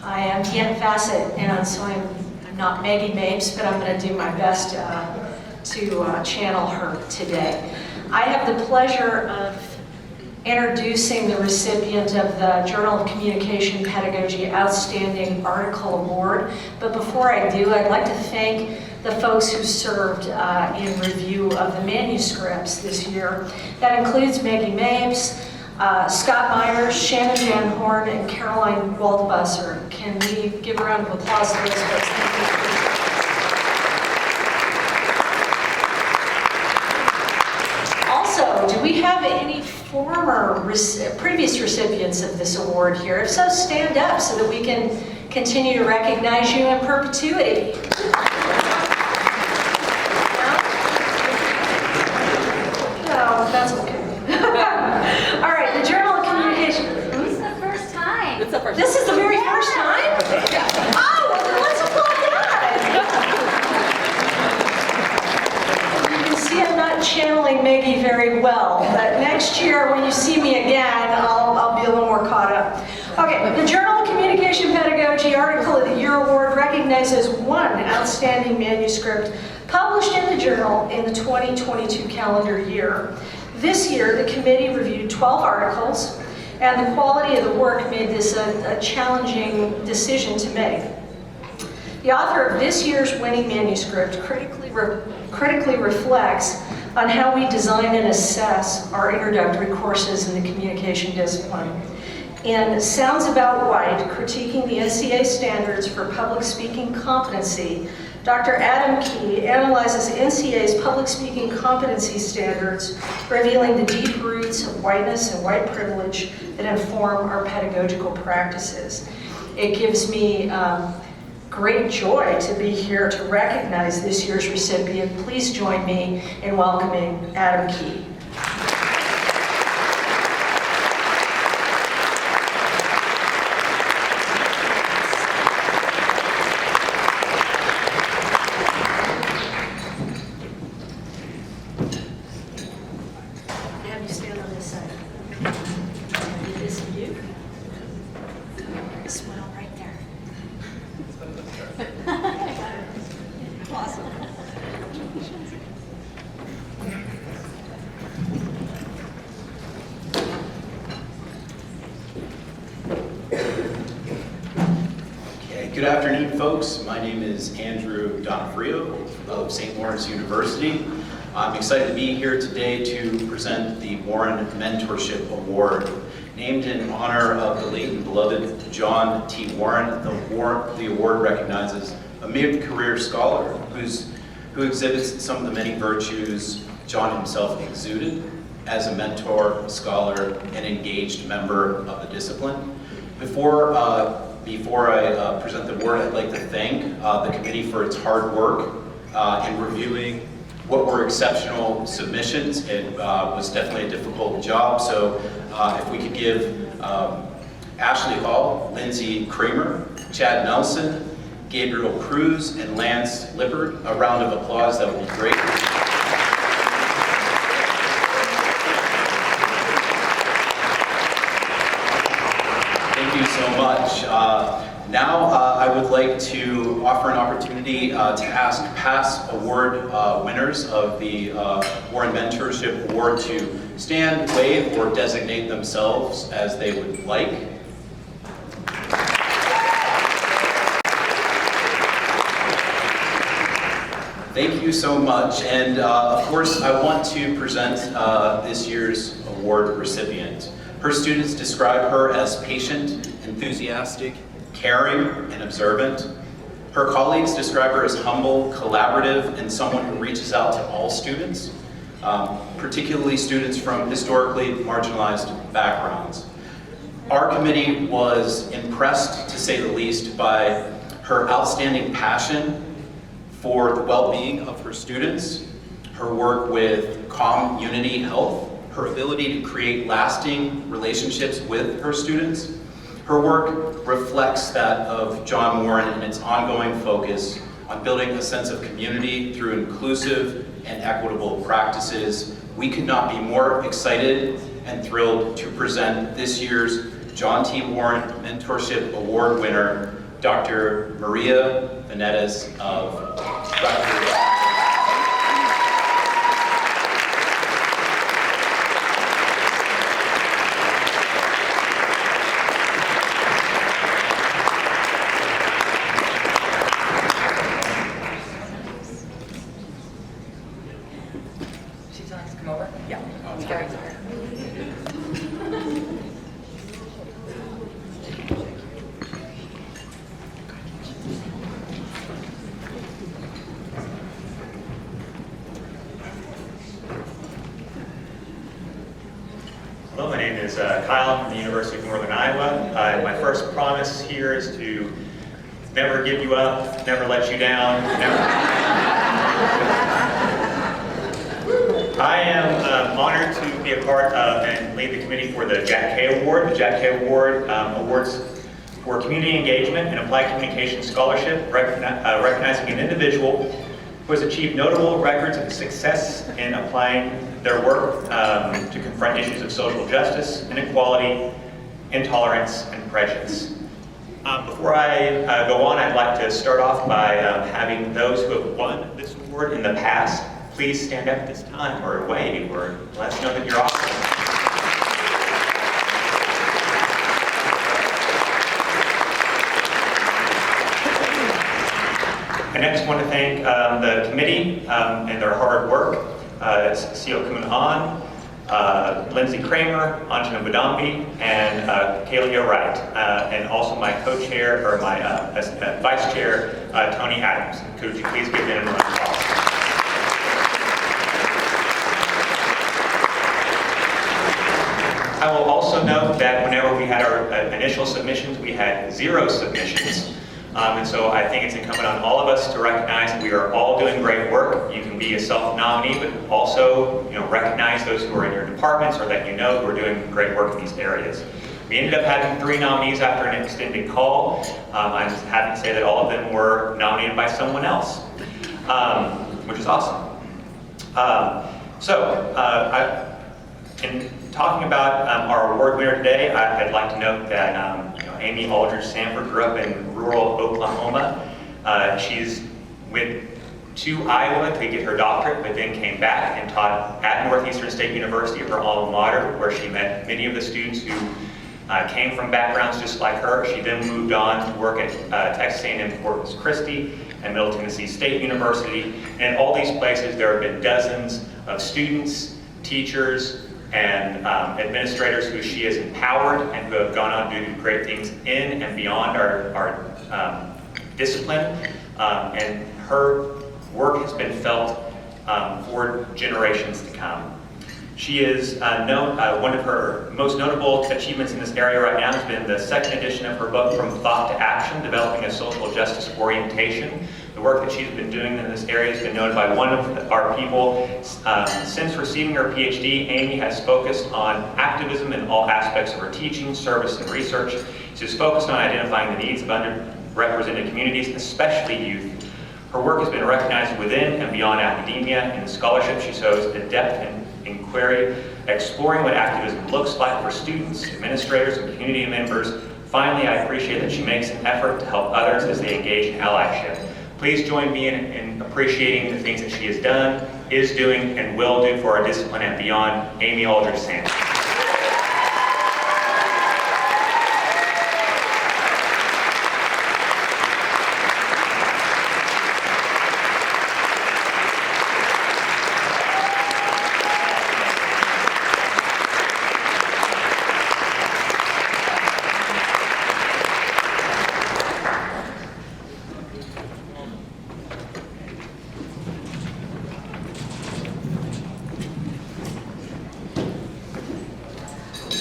Hi, I'm Deanna Fassett, and so I'm not Maggie Mapes, but I'm going to do my best to channel her today. I have the pleasure of introducing the recipient of the Journal of Communication Pedagogy Outstanding Article Award. But before I do, I'd like to thank the folks who served in review of the manuscripts this year. That includes Maggie Mapes, Scott Myers, Shannon Van Horn, and Caroline Waldbusser. Can we give a round of applause to those folks? Thank you. Also, do we have any previous recipients of this award here? If so, stand up so that we can continue to recognize you in perpetuity. No, that's okay. All right, the Journal of Communication. This is the first time. It's the first This is the very first time? Oh, well then let's applaud that. You can see I'm not channeling Maggie very well, but next year when you see me again, I'll be a little more caught up. Okay, the Journal of Communication Pedagogy Article of the Year Award recognizes one outstanding manuscript published in the journal in the 2022 calendar year. This year, the committee reviewed 12 articles, and the quality of the work made this a challenging decision to make. The author of this year's winning manuscript critically reflects on how we design and assess our introductory courses in the communication discipline. In Sounds About White, Critiquing the NCA Standards for Public Speaking Competency, Dr. Adam Key analyzes NCA's public speaking competency standards, revealing the deep roots of whiteness and white privilege that inform our pedagogical practices. It gives me great joy to be here to recognize this year's recipient. Please join me in welcoming Adam Key. Good afternoon, folks. My name is Andrew Donofrio of St. Lawrence University. I'm excited to be here today to present the Warren Mentorship Award. Named in honor of the late and beloved John T. Warren, the award recognizes a mid-career scholar who exhibits some of the many virtues John himself exuded as a mentor, scholar, and engaged member of the discipline. Before I present the award, I'd like to thank the committee for its hard work in reviewing what were exceptional submissions. It was definitely a difficult job, so if we could give Ashley Hall, Lindsay Kramer, Chad Nelson, Gabriel Cruz, and Lance Lippert a round of applause, that would be great. Thank you so much. Now I would like to offer an opportunity to ask past award winners of the Warren Mentorship Award to stand, wave, or designate themselves as they would like. Thank you so much, and of course I want to present this year's award recipient. Her students describe her as patient, enthusiastic, caring, and observant. Her colleagues describe her as humble, collaborative, and someone who reaches out to all students, particularly students from historically marginalized backgrounds. Our committee was impressed, to say the least, by her outstanding passion for the well-being of her students, her work with community health, her ability to create lasting relationships with her students. Her work reflects that of John Warren and its ongoing focus on building a sense of community through inclusive and equitable practices. We could not be more excited and thrilled to present this year's John T. Warren Mentorship Award winner, Dr. Maria Venegas of Rutgers. She's on, come over? Yeah. Okay. Hello, my name is Kyle. I'm from the University of Northern Iowa. My first promise here is to never give you up, never let you down, I am honored to be a part of and lead the committee for the Jack K Award. The Jack K Award awards for community engagement and applied communication scholarship, recognizing an individual who has achieved notable records of success in applying their work to confront issues of social justice, inequality, intolerance, and prejudice. Before I go on, I'd like to start off by having those who have won this award in the past please stand up at this time or wave or let us know that you're awesome. I next want to thank the committee and their hard work. Seal Kuman, Lindsay Kramer, Anjana Badambi, and Kalia Wright, and also my co-chair, or my vice chair, Tony Adams. Could you please give them a round of applause? I will also note that whenever we had our initial submissions, we had 0 submissions. And so I think it's incumbent on all of us to recognize that we are all doing great work. You can be a self-nominee, but also recognize those who are in your departments or that you know who are doing great work in these areas. We ended up having 3 nominees after an extended call. I'm happy to say that all of them were nominated by someone else, which is awesome. In talking about our award winner today, I'd like to note that Amy Aldridge Sanford grew up in rural Oklahoma. She's went to Iowa to get her doctorate, but then came back and taught at Northeastern State University, her alma mater, where she met many of the students who came from backgrounds just like her. She then moved on to work at Texas A&M Corpus Christi and Middle Tennessee State University. And in all these places, there have been dozens of students, teachers, and administrators who she has empowered and who have gone on to do great things in and beyond our discipline. And her work has been felt for generations to come. She is one of her most notable achievements in this area right now has been the second edition of her book, From Thought to Action, Developing a Social Justice Orientation. The work that she's been doing in this area has been noted by one of our people. Since receiving her PhD, Amy has focused on activism in all aspects of her teaching, service, and research. She's focused on identifying the needs of underrepresented communities, especially youth. Her work has been recognized within and beyond academia. In the scholarship, she shows a depth in inquiry, exploring what activism looks like for students, administrators, and community members. Finally, I appreciate that she makes an effort to help others as they engage in allyship. Please join me in appreciating the things that she has done, is doing, and will do for our discipline and beyond, Amy Aldridge Sanders.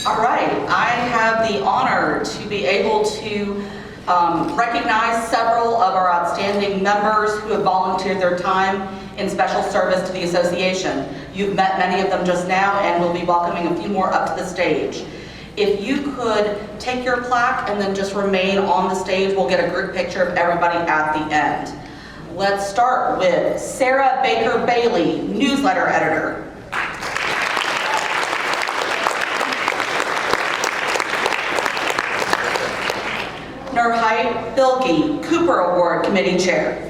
All right, I have the honor to be able to recognize several of our outstanding members who have volunteered their time in special service to the association. You've met many of them just now, and we'll be welcoming a few more up to the stage. If you could take your plaque and then just remain on the stage, we'll get a group picture of everybody at the end. Let's start with Sarah Baker Bailey, newsletter editor. Nurhai Bilgi, Cooper Award Committee Chair.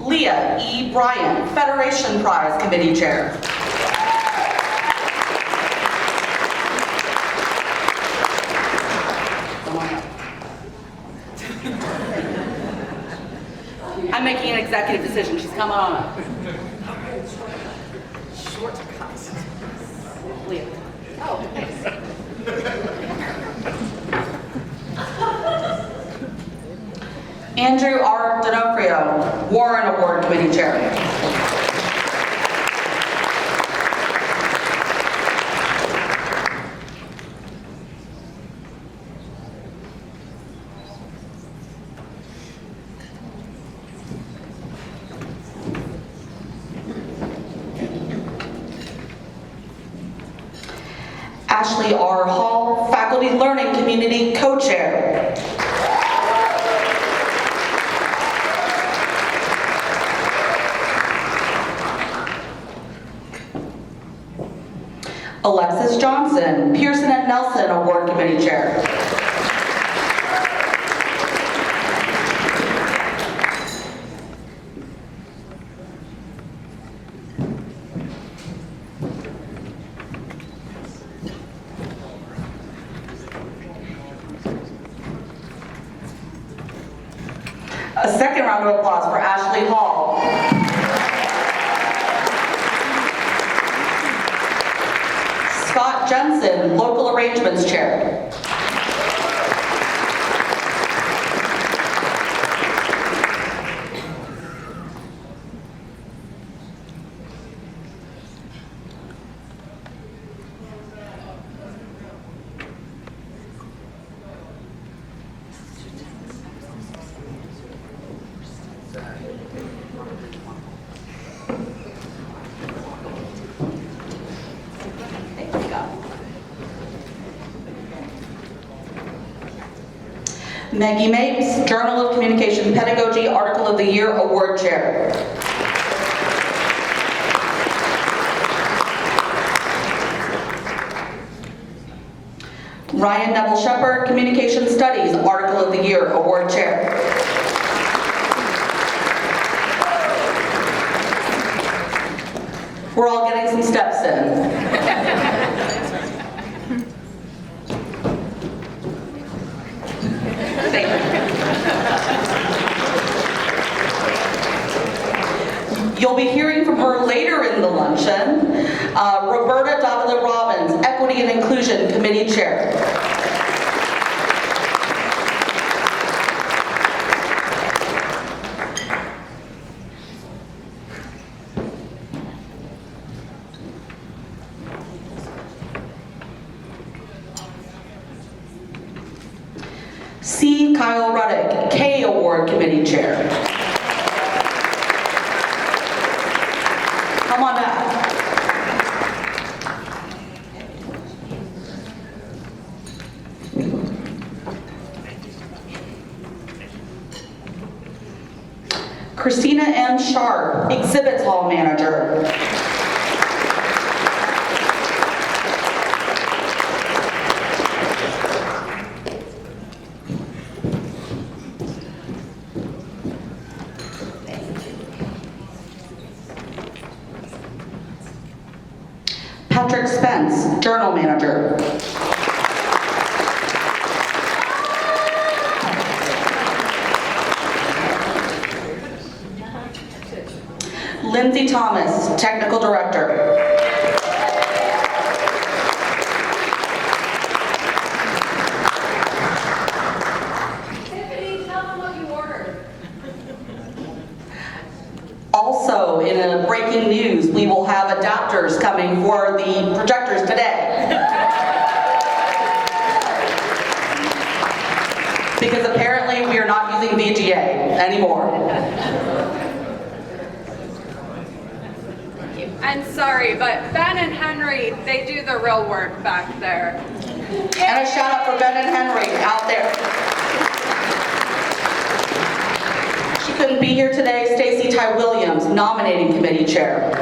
Leah E. Bryant, Federation Prize Committee Chair. I'm making an executive decision. She's coming on up. Short cuts. Leah. Oh, thanks. Andrew R. D'Onofrio, Warren Award Committee Chair. Ashley R. Hall, Faculty Learning Community Co-Chair. Alexis Johnson, Pearson and Nelson Award Committee Chair. A second round of applause for Ashley Hall. Scott Jensen, Local Arrangements Chair. Maggie Mapes, Journal of Communication Pedagogy Article of the Year Award Chair. Ryan Neville-Shepherd, Communication Studies Article of the Year Award Chair. We're all getting some steps in. Thank you. You'll be hearing from her later in the luncheon. Roberta Davila Robbins, Equity and Inclusion Committee Chair. C. Kyle Ruddick, K Award Committee Chair. Come on back. Christina M. Sharp, Exhibits Hall Manager. Patrick Spence, Journal Manager. Lindsay Thomas, Technical Director. Tiffany, tell them what you ordered. Also, in a breaking news, we will have adapters coming for the projectors today. Because apparently we are not using VGA anymore. I'm sorry, but Ben and Henry, they do the real work back there. And a shout out for Ben and Henry out there. She couldn't be here today, Stacy Ty Williams, Nominating Committee Chair.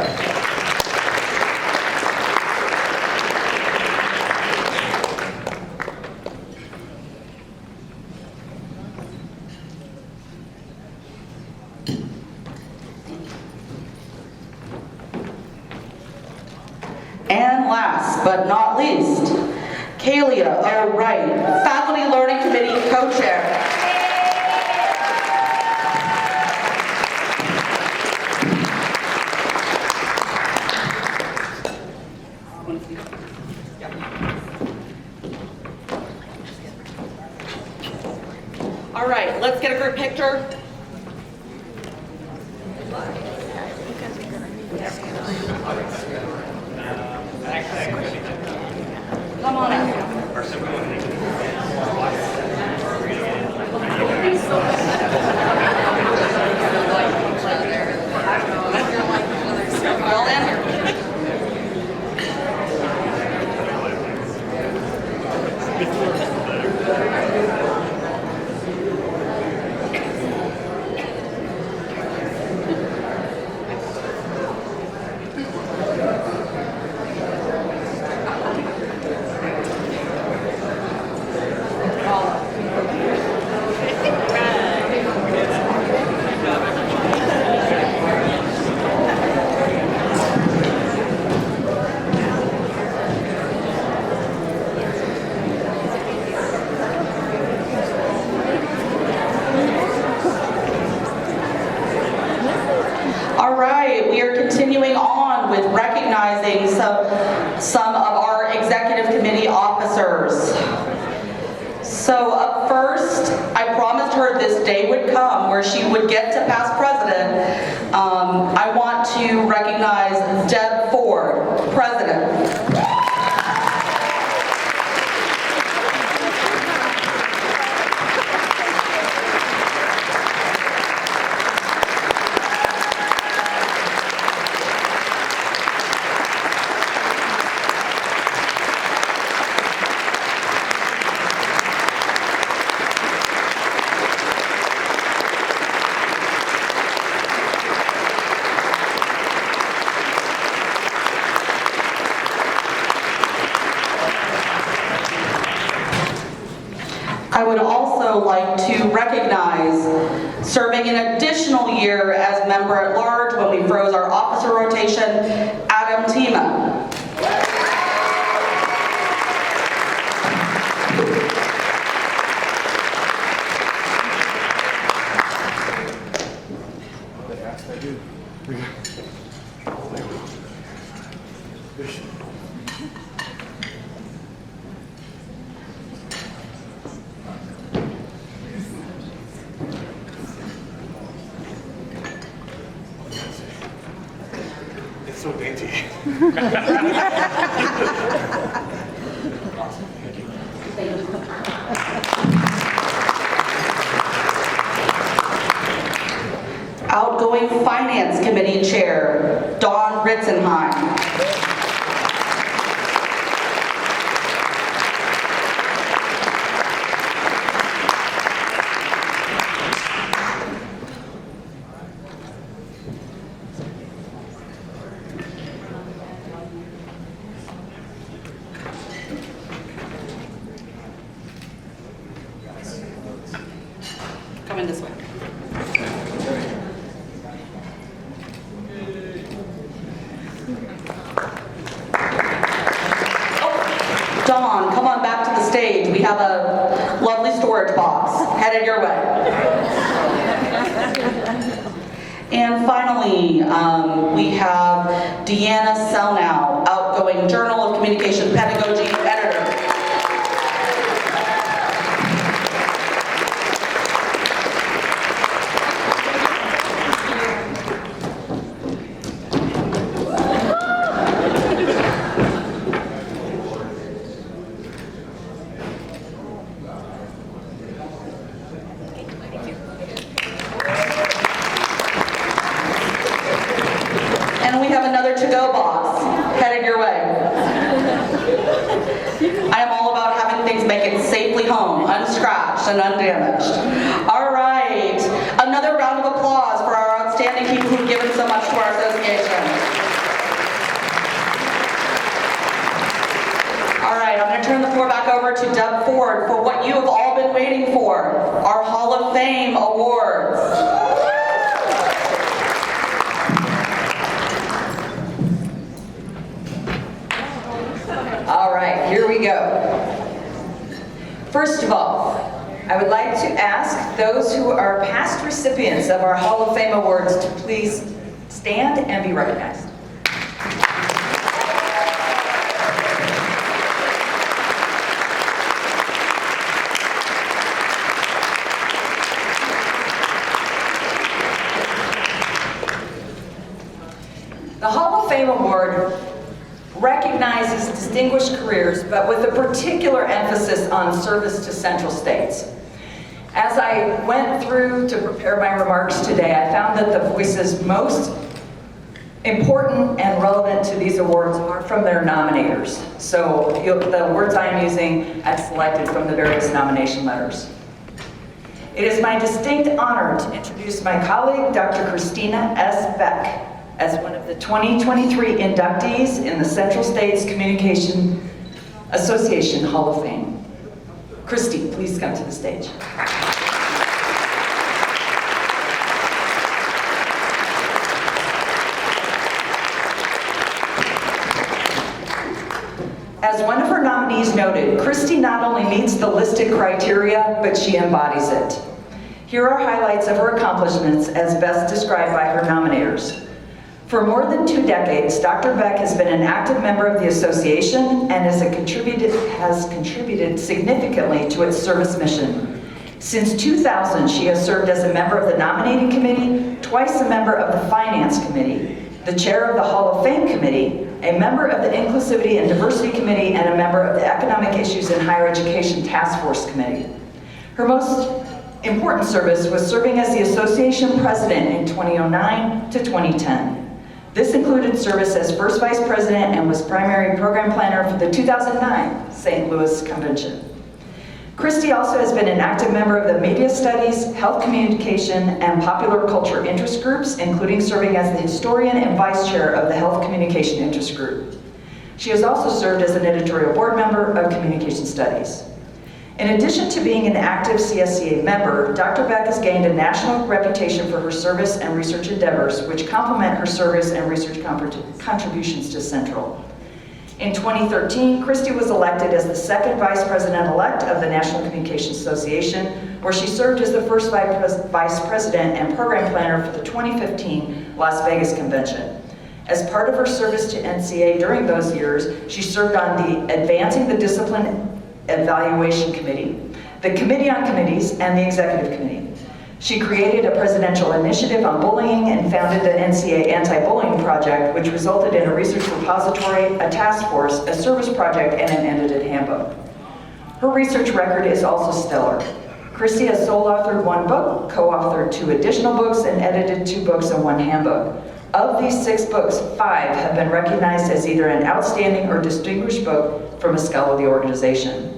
And last but not least, Kalia O'Wright, Faculty Learning Committee Co-Chair. All right, let's get a group picture. Come on up. Well in. All right, we are continuing on with recognizing some of our executive committee officers. So up first, I promised her this day would come where she would get to past president. I want to recognize Deb Ford, President. Serving an additional year as member at large when we froze our officer rotation, Adam Tima. It's so dainty. Outgoing Finance Committee Chair, Dawn Ritzenheim. Come in this way. Dawn, come on back to the stage. We have a lovely storage box headed your way. And finally, we have Deanna Selnow, outgoing Journal of Communication Pedagogy editor. And we have another to-go box headed your way. I am all about having things make it safely home, unscratched and undamaged. All right, another round of applause for our outstanding people who've given so much to our association. All right, I'm going to turn the floor back over to Deb Ford for what you have all been waiting for, our Hall of Fame awards. All right, here we go. First of all, I would like to ask those who are past recipients of our Hall of Fame awards to please stand and be recognized. The Hall of Fame award recognizes distinguished careers, but with a particular emphasis on service to Central States. As I went through to prepare my remarks today, I found that the voices most important and relevant to these awards are from their nominators. So the words I'm using I've selected from the various nomination letters. It is my distinct honor to introduce my colleague, Dr. Christina S. Beck, as one of the 2023 inductees in the Central States Communication Association Hall of Fame. Christy, please come to the stage. As one of her nominees noted, Christy not only meets the listed criteria, but she embodies it. Here are highlights of her accomplishments as best described by her nominators. For more than 2 decades, Dr. Beck has been an active member of the association and has contributed significantly to its service mission. Since 2000, she has served as a member of the nominating committee, twice a member of the finance committee, the chair of the Hall of Fame committee, a member of the inclusivity and diversity committee, and a member of the economic issues and higher education task force committee. Her most important service was serving as the association president in 2009 to 2010. This included service as first vice president and was primary program planner for the 2009 St. Louis Convention. Christy also has been an active member of the media studies, health communication, and popular culture interest groups, including serving as the historian and vice chair of the health communication interest group. She has also served as an editorial board member of communication studies. In addition to being an active CSCA member, Dr. Beck has gained a national reputation for her service and research endeavors, which complement her service and research contributions to Central. In 2013, Christy was elected as the second Vice President-elect of the National Communications Association, where she served as the first Vice President and Program Planner for the 2015 Las Vegas Convention. As part of her service to NCA during those years, she served on the Advancing the Discipline Evaluation Committee, the Committee on Committees, and the Executive Committee. She created a presidential initiative on bullying and founded the NCA Anti-Bullying Project, which resulted in a research repository, a task force, a service project, and an edited handbook. Her research record is also stellar. Christy has sole authored 1 book, co-authored 2 additional books, and edited 2 books and 1 handbook. Of these 6 books, 5 have been recognized as either an outstanding or distinguished book from a scholarly organization.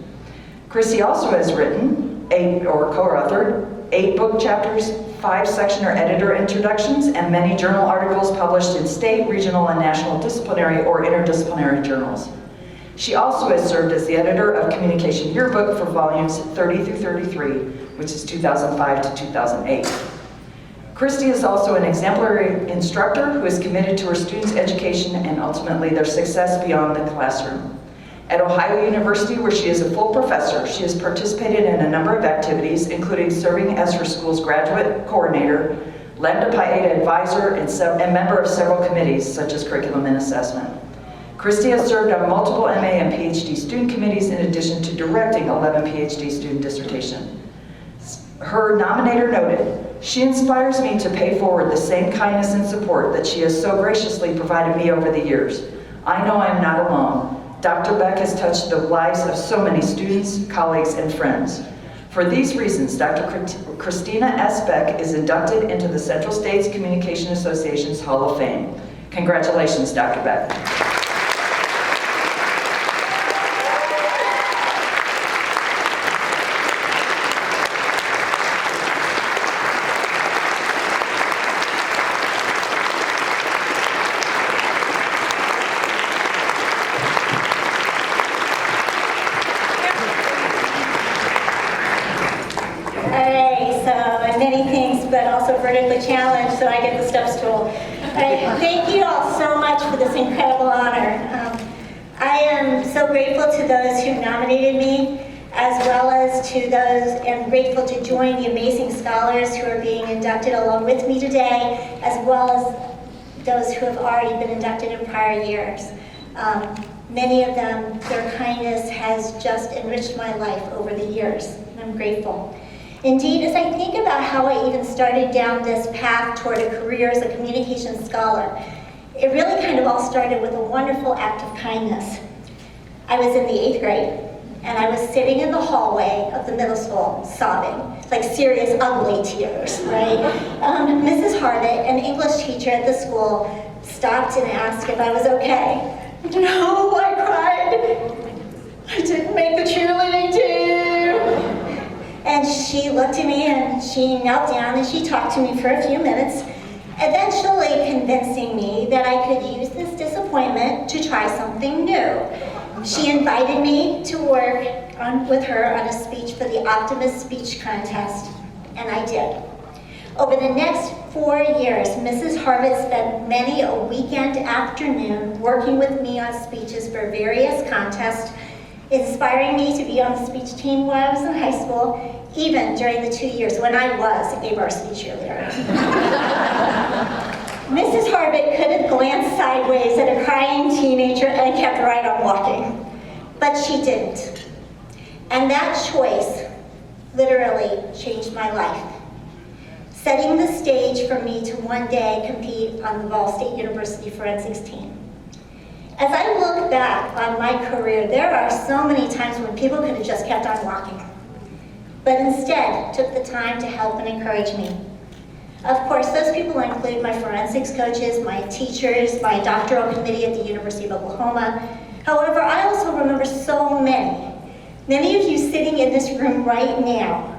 Christy also has written co-authored 8 book chapters, 5 section or editor introductions, and many journal articles published in state, regional, and national disciplinary or interdisciplinary journals. She also has served as the editor of Communication Yearbook for volumes 30 through 33, which is 2005 to 2008. Christy is also an exemplary instructor who is committed to her students' education and ultimately their success beyond the classroom. At Ohio University, where she is a full professor, she has participated in a number of activities, including serving as her school's graduate coordinator, Lambda Pi Eta advisor, and member of several committees, such as curriculum and assessment. Christy has served on multiple MA and PhD student committees in addition to directing 11 PhD student dissertations. Her nominator noted, "She inspires me to pay forward the same kindness and support that she has so graciously provided me over the years. I know I am not alone. Dr. Beck has touched the lives of so many students, colleagues, and friends. For these reasons, Dr. Christina S. Beck is inducted into the Central States Communication Association's Hall of Fame. Congratulations, Dr. Beck." Vertically challenged, so I get the step stool. Thank you all so much for this incredible honor. I am so grateful to those who nominated me, as well as to those, and grateful to join the amazing scholars who are being inducted along with me today, as well as those who have already been inducted in prior years. Many of them, their kindness has just enriched my life over the years, and I'm grateful. Indeed, as I think about how I even started down this path toward a career as a communications scholar, it really kind of all started with a wonderful act of kindness. I was in the 8th grade, and I was sitting in the hallway of the middle school, sobbing, like serious ugly tears, right? Mrs. Harvett, an English teacher at the school, stopped and asked if I was okay. No, I cried. I didn't make the cheerleading team. And she looked at me and she knelt down and she talked to me for a few minutes, eventually convincing me that I could use this disappointment to try something new. She invited me to work with her on a speech for the Optimist Speech Contest, and I did. Over the next 4 years, Mrs. Harvett spent many a weekend afternoon working with me on speeches for various contests, inspiring me to be on the speech team while I was in high school, even during the 2 years when I was a varsity cheerleader. Mrs. Harvett could have glanced sideways at a crying teenager and kept right on walking, but she didn't. And that choice literally changed my life, setting the stage for me to one day compete on the Ball State University forensics team. As I look back on my career, there are so many times when people could have just kept on walking, but instead took the time to help and encourage me. Of course, those people include my forensics coaches, my teachers, my doctoral committee at the University of Oklahoma. However, I also remember so many of you sitting in this room right now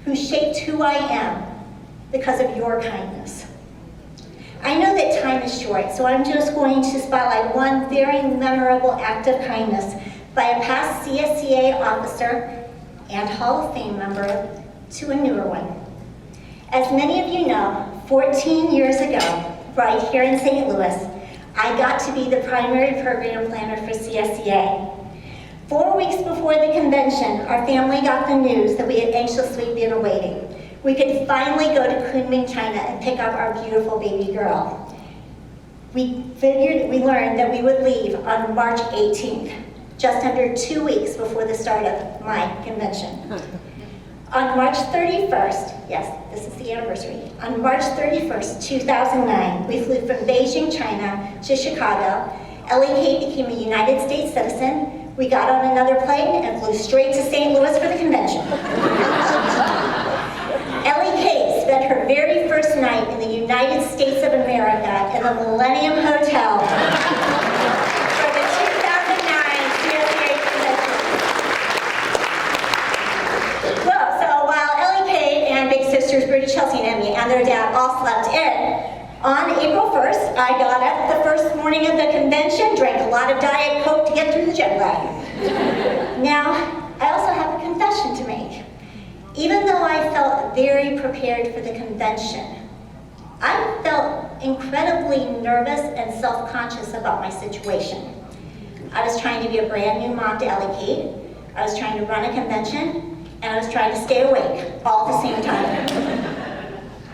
who shaped who I am because of your kindness. I know that time is short, so I'm just going to spotlight one very memorable act of kindness by a past CSCA officer and Hall of Fame member to a newer one. As many of you know, 14 years ago, right here in St. Louis, I got to be the primary program planner for CSCA. 4 weeks before the convention, our family got the news that we had anxiously been awaiting. We could finally go to Kunming, China and pick up our beautiful baby girl. We learned that we would leave on March 18th, just under 2 weeks before the start of my convention. On March 31st, yes, this is the anniversary, on March 31st, 2009, we flew from Beijing, China to Chicago. Ellie Kate became a United States citizen. We got on another plane and flew straight to St. Louis for the convention. Ellie Kate spent her very first night in the United States of America in the Millennium Hotel for the 2009 CSCA convention. Well, so while Ellie Kate and big sisters Brady, Chelsea, and Emmy and their dad all slept in, on April 1st, I got up the first morning of the convention, drank a lot of Diet Coke to get through the jet lag. Now, I also have a confession to make. Even though I felt very prepared for the convention, I felt incredibly nervous and self-conscious about my situation. I was trying to be a brand new mom to Ellie Kate, I was trying to run a convention, and I was trying to stay awake all at the same time.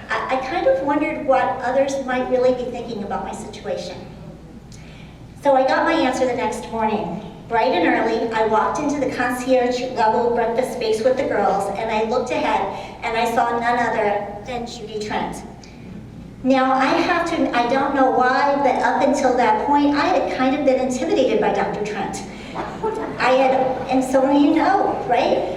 I kind of wondered what others might really be thinking about my situation. So I got my answer the next morning. Bright and early, I walked into the concierge level breakfast space with the girls, and I looked ahead, and I saw none other than Judy Trent. Now, I don't know why, but up until that point, I had kind of been intimidated by Dr. Trent. And so you know, right?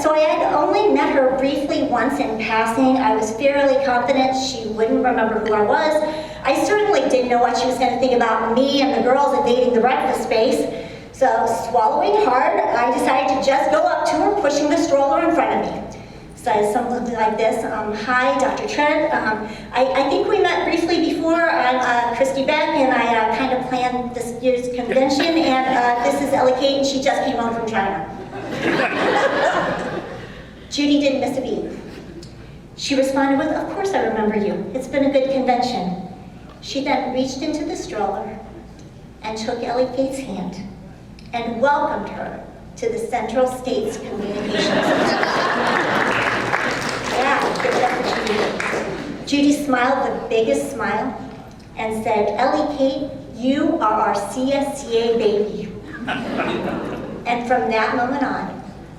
So I had only met her briefly once in passing. I was fairly confident she wouldn't remember who I was. I certainly didn't know what she was going to think about me and the girls invading the breakfast space. So swallowing hard, I decided to just go up to her, pushing the stroller in front of me. So something like this, hi, Dr. Trent. I think we met briefly before. I'm Christy Beck, and I kind of planned this year's convention, and this is Ellie Kate, and she just came home from China. Judy didn't miss a beat. She responded with, of course I remember you. It's been a good convention. She then reached into the stroller and took Ellie Kate's hand and welcomed her to the Central States Communications Center. Yeah, good job for Judy. Judy smiled the biggest smile and said, Ellie Kate, you are our CSCA baby. And from that moment on,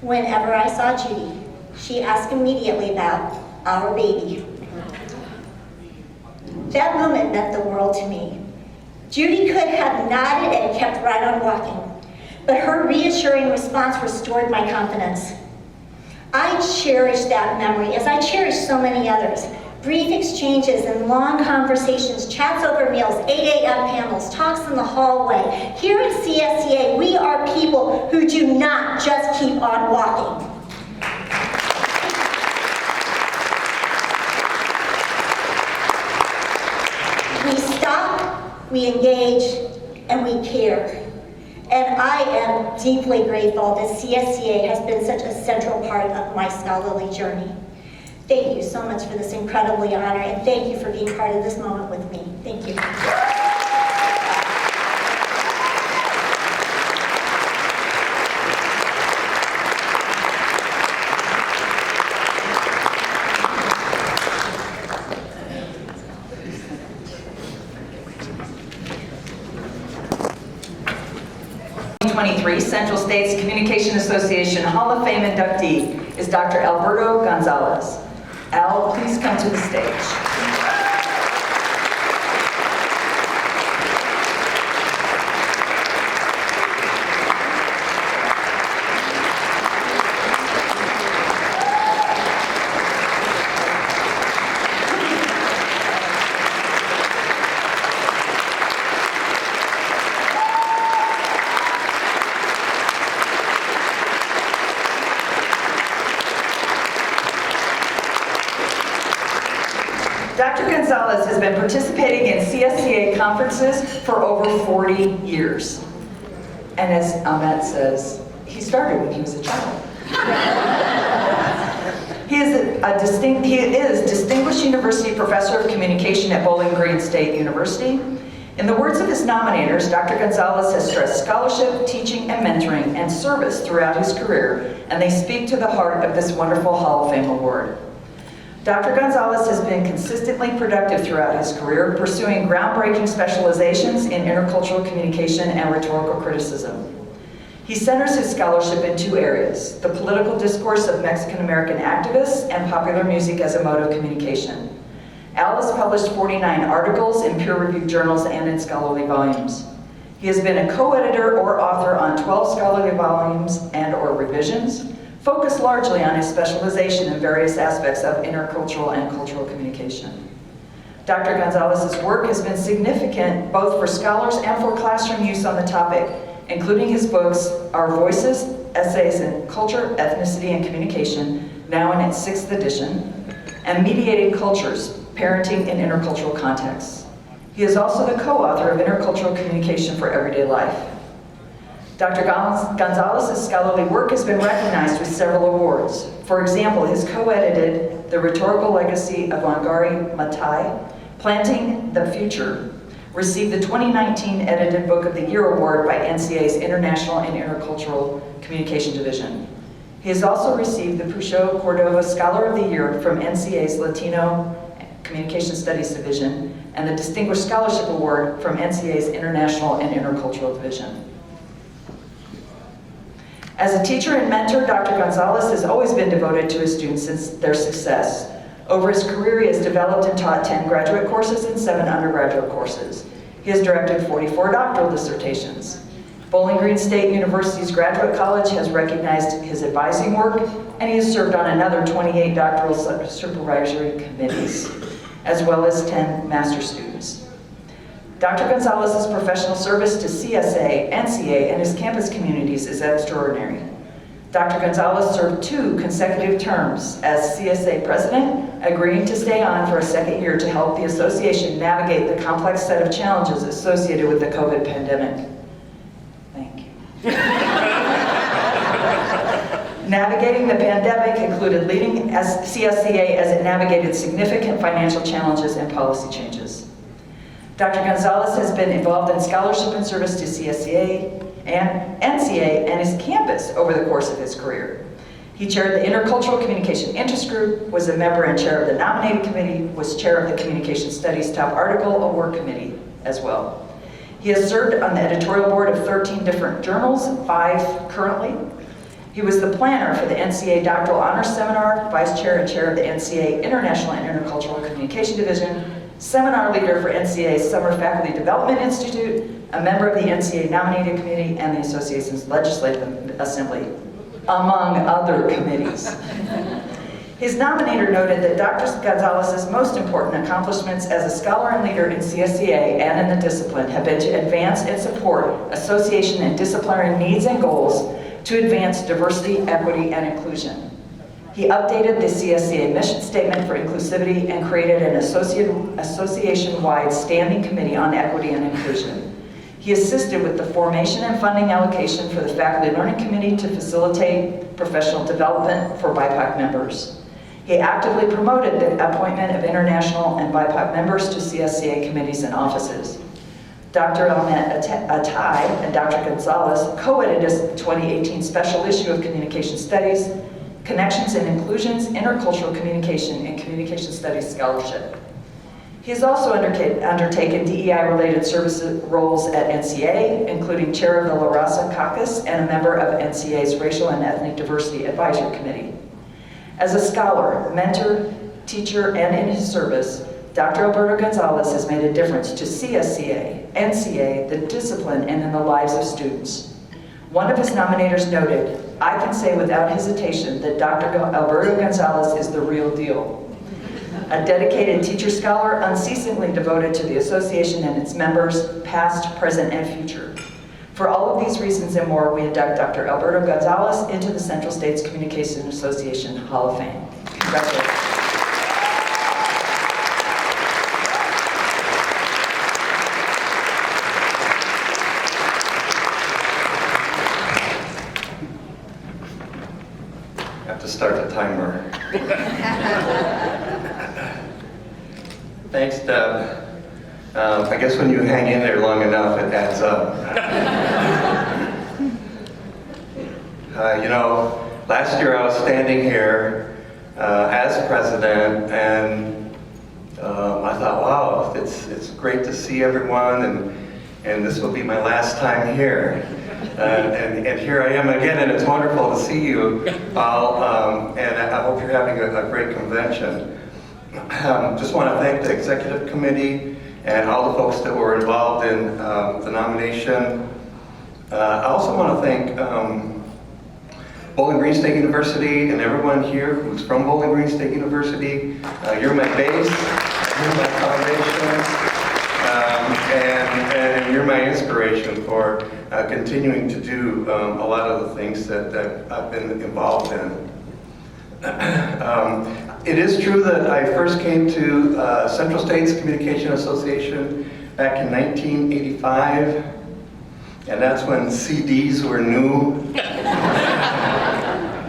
whenever I saw Judy, she asked immediately about our baby. That moment meant the world to me. Judy could have nodded and kept right on walking, but her reassuring response restored my confidence. I cherish that memory, as I cherish so many others. Brief exchanges and long conversations, chats over meals, 8 a.m. panels, talks in the hallway. Here at CSCA, we are people who do not just keep on walking. We stop, we engage, and we care. And I am deeply grateful that CSCA has been such a central part of my scholarly journey. Thank you so much for this incredibly honor, and thank you for being part of this moment with me. Thank you. 2023 Central States Communication Association Hall of Fame inductee is Dr. Alberto Gonzalez. Al, please come to the stage. Dr. Gonzalez has been participating in CSCA conferences for over 40 years. And as Ahmet says, he started when he was a child. He is Distinguished University Professor of Communication at Bowling Green State University. In the words of his nominators, Dr. Gonzalez has stressed scholarship, teaching, and mentoring, and service throughout his career, and they speak to the heart of this wonderful Hall of Fame award. Dr. Gonzalez has been consistently productive throughout his career, pursuing groundbreaking specializations in intercultural communication and rhetorical criticism. He centers his scholarship in two areas: the political discourse of Mexican-American activists and popular music as a mode of communication. Al has published 49 articles in peer-reviewed journals and in scholarly volumes. He has been a co-editor or author on 12 scholarly volumes and/or revisions, focused largely on his specialization in various aspects of intercultural and cultural communication. Dr. Gonzalez's work has been significant both for scholars and for classroom use on the topic, including his books, Our Voices, Essays in Culture, Ethnicity, and Communication, now in its 6th edition, and Mediated Cultures, Parenting in Intercultural Contexts. He is also the co-author of Intercultural Communication for Everyday Life. Dr. Gonzalez's scholarly work has been recognized with several awards. For example, his co-edited The Rhetorical Legacy of Wangari Maathai, Planting the Future, received the 2019 Edited Book of the Year Award by NCA's International and Intercultural Communication Division. He has also received the Pucho Cordova Scholar of the Year from NCA's Latino Communication Studies Division and the Distinguished Scholarship Award from NCA's International and Intercultural Division. As a teacher and mentor, Dr. Gonzalez has always been devoted to his students since their success. Over his career, he has developed and taught 10 graduate courses and 7 undergraduate courses. He has directed 44 doctoral dissertations. Bowling Green State University's Graduate College has recognized his advising work, and he has served on another 28 doctoral supervisory committees, as well as 10 master's students. Dr. Gonzalez's professional service to CSA, NCA, and his campus communities is extraordinary. Dr. Gonzalez served 2 consecutive terms as CSA president, agreeing to stay on for a second year to help the association navigate the complex set of challenges associated with the COVID pandemic. Thank you. Navigating the pandemic included leading CSCA as it navigated significant financial challenges and policy changes. Dr. Gonzalez has been involved in scholarship and service to CSCA and NCA and his campus over the course of his career. He chaired the Intercultural Communication Interest Group, was a member and chair of the Nominating Committee, was chair of the Communication Studies Top Article Award Committee as well. He has served on the editorial board of 13 different journals, 5 currently. He was the planner for the NCA Doctoral Honors Seminar, vice chair and chair of the NCA International and Intercultural Communication Division, seminar leader for NCA's Summer Faculty Development Institute, a member of the NCA Nominating Committee and the Association's Legislative Assembly, among other committees. His nominator noted that Dr. Gonzalez's most important accomplishments as a scholar and leader in CSCA and in the discipline have been to advance and support association and disciplinary needs and goals to advance diversity, equity, and inclusion. He updated the CSCA mission statement for inclusivity and created an association-wide standing committee on equity and inclusion. He assisted with the formation and funding allocation for the Faculty Learning Committee to facilitate professional development for BIPOC members. He actively promoted the appointment of international and BIPOC members to CSCA committees and offices. Dr. Ahmed Attai and Dr. Gonzalez co-edited a 2018 special issue of Communication Studies, Connections and Inclusions, Intercultural Communication, and Communication Studies Scholarship. He has also undertaken DEI-related service roles at NCA, including chair of the La Raza Caucus and a member of NCA's Racial and Ethnic Diversity Advisory Committee. As a scholar, mentor, teacher, and in his service, Dr. Alberto Gonzalez has made a difference to CSCA, NCA, the discipline, and in the lives of students. One of his nominators noted, "I can say without hesitation that Dr. Alberto Gonzalez is the real deal." A dedicated teacher scholar unceasingly devoted to the association and its members, past, present, and future. For all of these reasons and more, we induct Dr. Alberto Gonzalez into the Central States Communication Association Hall of Fame. Congratulations. Thanks, Deb. I guess when you hang in there long enough, it adds up. You know, last year I was standing here as president, and I thought, wow, it's great to see everyone, and this will be my last time here. And here I am again, and it's wonderful to see you all, and I hope you're having a great convention. Just want to thank the executive committee and all the folks that were involved in the nomination. I also want to thank Bowling Green State University and everyone here who's from Bowling Green State University. You're my base, you're my foundation, and you're my inspiration for continuing to do a lot of the things that I've been involved in. It is true that I first came to Central States Communication Association back in 1985, and that's when CDs were new.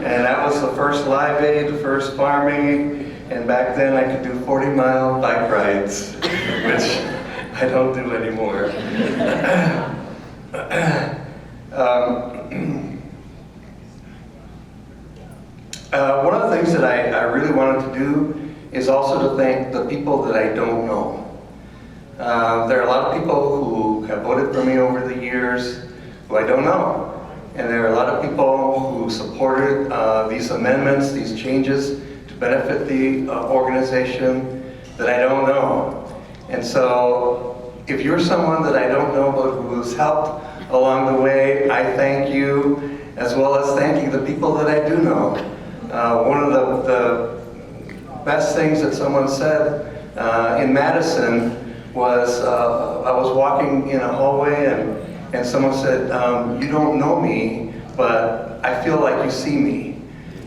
And that was the first Live Aid, the first Farm Aid, and back then I could do 40-mile bike rides, which I don't do anymore. One of the things that I really wanted to do is also to thank the people that I don't know. There are a lot of people who have voted for me over the years who I don't know. And there are a lot of people who supported these amendments, these changes to benefit the organization that I don't know. And so if you're someone that I don't know but who's helped along the way, I thank you, as well as thanking the people that I do know. One of the best things that someone said in Madison was, I was walking in a hallway and someone said, you don't know me, but I feel like you see me.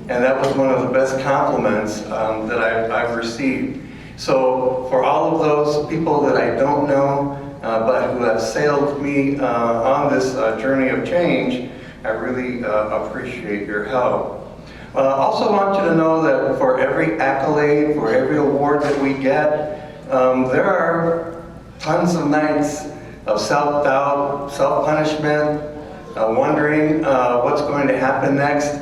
And that was one of the best compliments that I've received. So for all of those people that I don't know, but who have sailed me on this journey of change, I really appreciate your help. I also want you to know that for every accolade, for every award that we get, there are tons of nights of self-doubt, self-punishment, wondering what's going to happen next.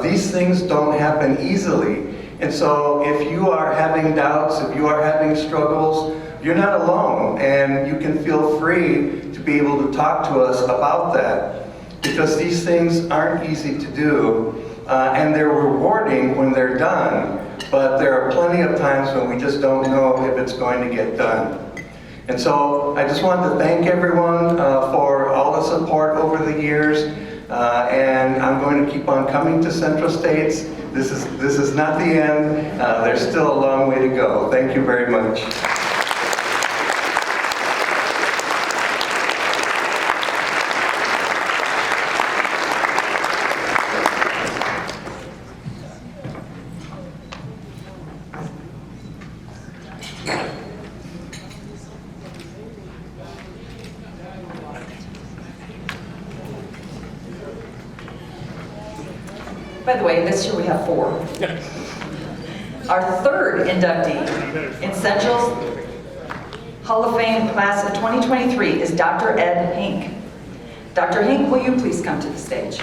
These things don't happen easily. And so if you are having doubts, if you are having struggles, you're not alone, and you can feel free to be able to talk to us about that, because these things aren't easy to do, and they're rewarding when they're done, but there are plenty of times when we just don't know if it's going to get done. And so I just wanted to thank everyone for all the support over the years, and I'm going to keep on coming to Central States. This is not the end. There's still a long way to go. Thank you very much. By the way, this year we have 4. Our third inductee in Central's Hall of Fame class of 2023 is Dr. Ed Hink. Dr. Hink, will you please come to the stage?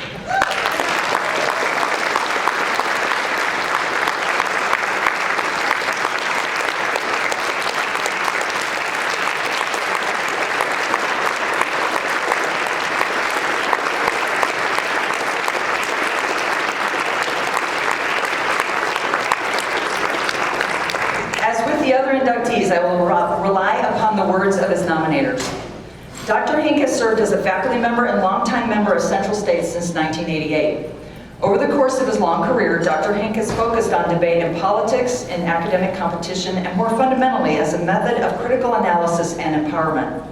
I will rely upon the words of his nominators. Dr. Hink has served as a faculty member and longtime member of Central States since 1988. Over the course of his long career, Dr. Hink has focused on debate in politics, in academic competition, and more fundamentally as a method of critical analysis and empowerment.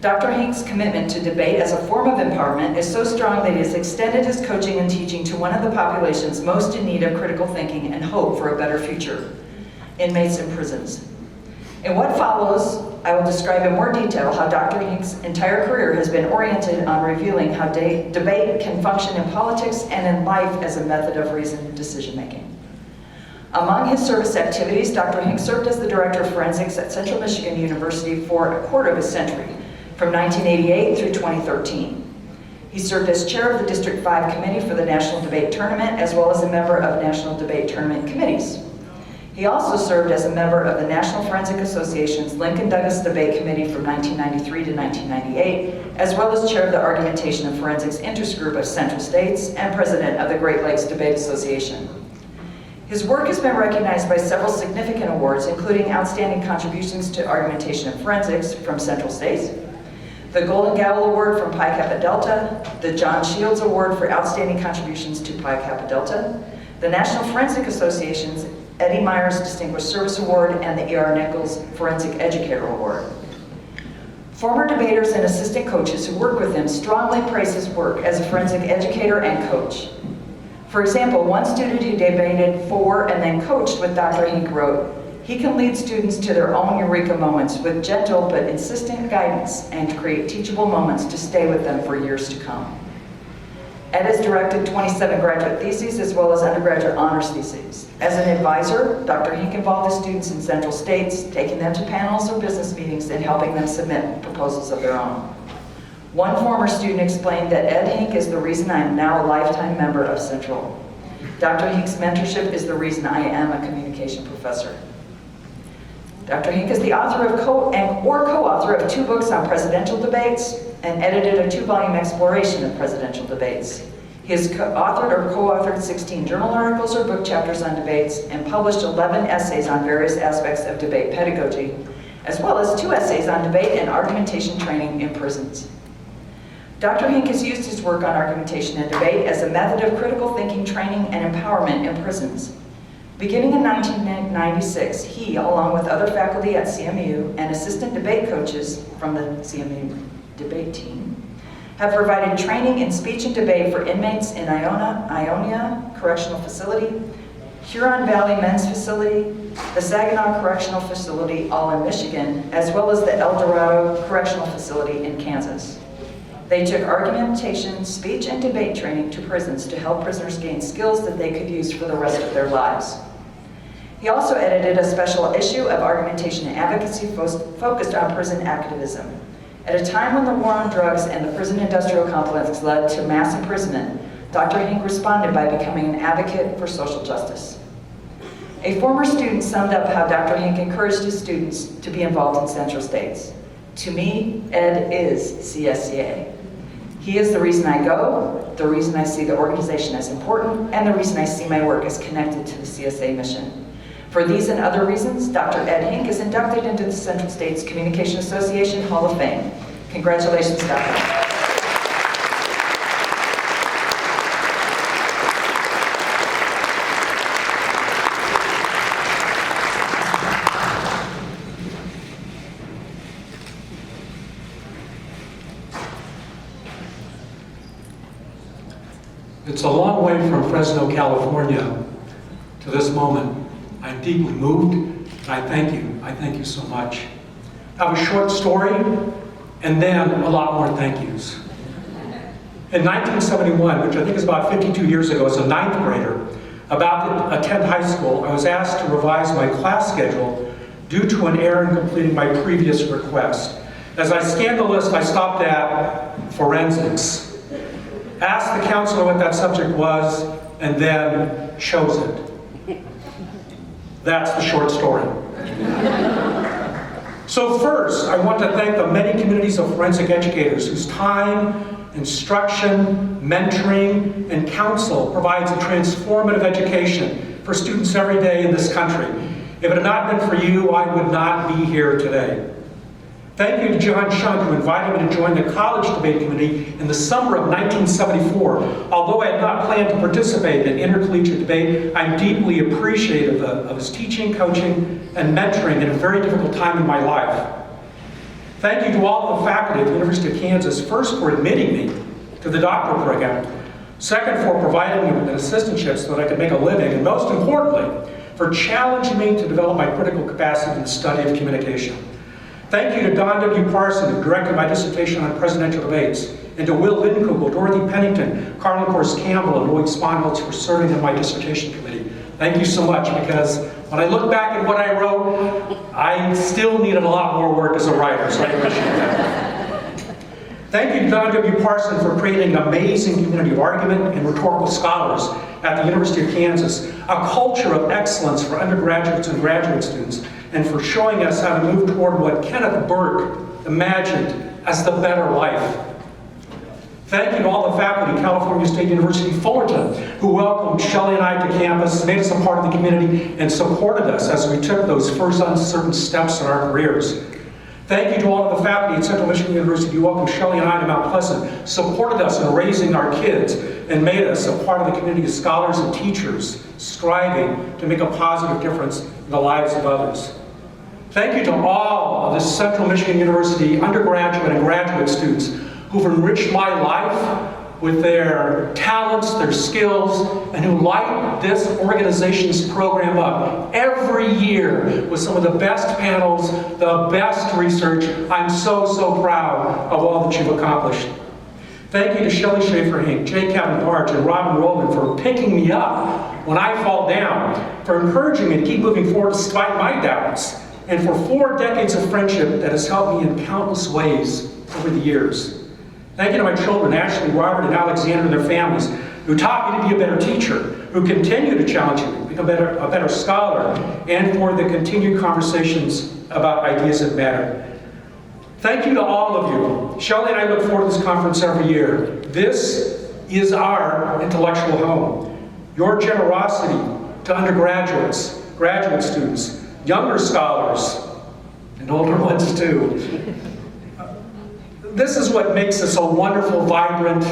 Dr. Hink's commitment to debate as a form of empowerment is so strong that he has extended his coaching and teaching to one of the populations most in need of critical thinking and hope for a better future: inmates in prisons. In what follows, I will describe in more detail how Dr. Hink's entire career has been oriented on revealing how debate can function in politics and in life as a method of reasoned decision-making. Among his service activities, Dr. Hink served as the Director of Forensics at Central Michigan University for a quarter of a century, from 1988 through 2013. He served as chair of the District 5 Committee for the National Debate Tournament, as well as a member of National Debate Tournament committees. He also served as a member of the National Forensic Association's Lincoln Douglas Debate Committee from 1993 to 1998, as well as chair of the Argumentation and Forensics Intergroup of Central States and president of the Great Lakes Debate Association. His work has been recognized by several significant awards, including Outstanding Contributions to Argumentation and Forensics from Central States, the Golden Gavel Award from Pi Kappa Delta, the John Shields Award for Outstanding Contributions to Pi Kappa Delta, the National Forensic Association's Eddie Myers Distinguished Service Award, and the E.R. Nichols Forensic Educator Award. Former debaters and assistant coaches who work with him strongly praise his work as a forensic educator and coach. For example, one student who debated for and then coached with Dr. Hink wrote, "He can lead students to their own eureka moments with gentle but insistent guidance and create teachable moments to stay with them for years to come." Ed has directed 27 graduate theses as well as undergraduate honors theses. As an advisor, Dr. Hink involved the students in Central States, taking them to panels or business meetings and helping them submit proposals of their own. One former student explained that Ed Hink is the reason I am now a lifetime member of Central. Dr. Hink's mentorship is the reason I am a communication professor. Dr. Hink is the author of co-author of 2 books on presidential debates and edited a 2-volume exploration of presidential debates. He has authored or co-authored 16 journal articles or book chapters on debates and published 11 essays on various aspects of debate pedagogy, as well as 2 essays on debate and argumentation training in prisons. Dr. Hink has used his work on argumentation and debate as a method of critical thinking training and empowerment in prisons. Beginning in 1996, he, along with other faculty at CMU and assistant debate coaches from the CMU debate team, have provided training in speech and debate for inmates in Ionia Correctional Facility, Huron Valley Men's Facility, the Saginaw Correctional Facility, all in Michigan, as well as the El Dorado Correctional Facility in Kansas. They took argumentation, speech, and debate training to prisons to help prisoners gain skills that they could use for the rest of their lives. He also edited a special issue of Argumentation and Advocacy focused on prison activism. At a time when the war on drugs and the prison industrial complex led to mass imprisonment, Dr. Hink responded by becoming an advocate for social justice. A former student summed up how Dr. Hink encouraged his students to be involved in Central States. "To me, Ed is CSCA. He is the reason I go, the reason I see the organization as important, and the reason I see my work as connected to the CSA mission. For these and other reasons, Dr. Ed Hink is inducted into the Central States Communication Association Hall of Fame. Congratulations, Dr. It's a long way from Fresno, California to this moment. I'm deeply moved, and I thank you. I thank you so much. I have a short story, and then a lot more thank yous. In 1971, which I think is about 52 years ago, as a 9th grader, about to attend high school, I was asked to revise my class schedule due to an error in completing my previous request. As I scanned the list, I stopped at forensics, asked the counselor what that subject was, and then chose it. That's the short story. So first, I want to thank the many communities of forensic educators whose time, instruction, mentoring, and counsel provides a transformative education for students every day in this country. If it had not been for you, I would not be here today. Thank you to John Shunk, who invited me to join the College Debate Committee in the summer of 1974. Although I had not planned to participate in intercollegiate debate, I'm deeply appreciative of his teaching, coaching, and mentoring at a very difficult time in my life. Thank you to all the faculty at the University of Kansas, first for admitting me to the doctoral program, second for providing me with an assistantship so that I could make a living, and most importantly, for challenging me to develop my critical capacity in the study of communication. Thank you to Don W. Parson, who directed my dissertation on presidential debates, and to Will Lindkugel, Dorothy Pennington, Carla Course Campbell, and Lloyd Sponholz for serving on my dissertation committee. Thank you so much, because when I look back at what I wrote, I still needed a lot more work as a writer, so I appreciate that. Thank you to Don W. Parson for creating an amazing community of argument and rhetorical scholars at the University of Kansas, a culture of excellence for undergraduates and graduate students, and for showing us how to move toward what Kenneth Burke imagined as the better life. Thank you to all the faculty at California State University Fullerton who welcomed Shelley and I to campus, made us a part of the community, and supported us as we took those first uncertain steps in our careers. Thank you to all of the faculty at Central Michigan University who welcomed Shelley and I to Mount Pleasant, supported us in raising our kids, and made us a part of the community of scholars and teachers striving to make a positive difference in the lives of others. Thank you to all of the Central Michigan University undergraduate and graduate students who've enriched my life with their talents, their skills, and who light this organization's program up every year with some of the best panels, the best research. I'm so, so proud of all that you've accomplished. Thank you to Shelley Schaefer-Hink, J. Kevin Parch, and Robin Rollman for picking me up when I fall down, for encouraging me to keep moving forward despite my doubts, and for 4 decades of friendship that has helped me in countless ways over the years. Thank you to my children, Ashley, Robert, and Alexander, and their families, who taught me to be a better teacher, who continue to challenge me to become a better scholar, and for the continued conversations about ideas that matter. Thank you to all of you. Shelley and I look forward to this conference every year. This is our intellectual home. Your generosity to undergraduates, graduate students, younger scholars, and older ones too. This is what makes us a wonderful, vibrant,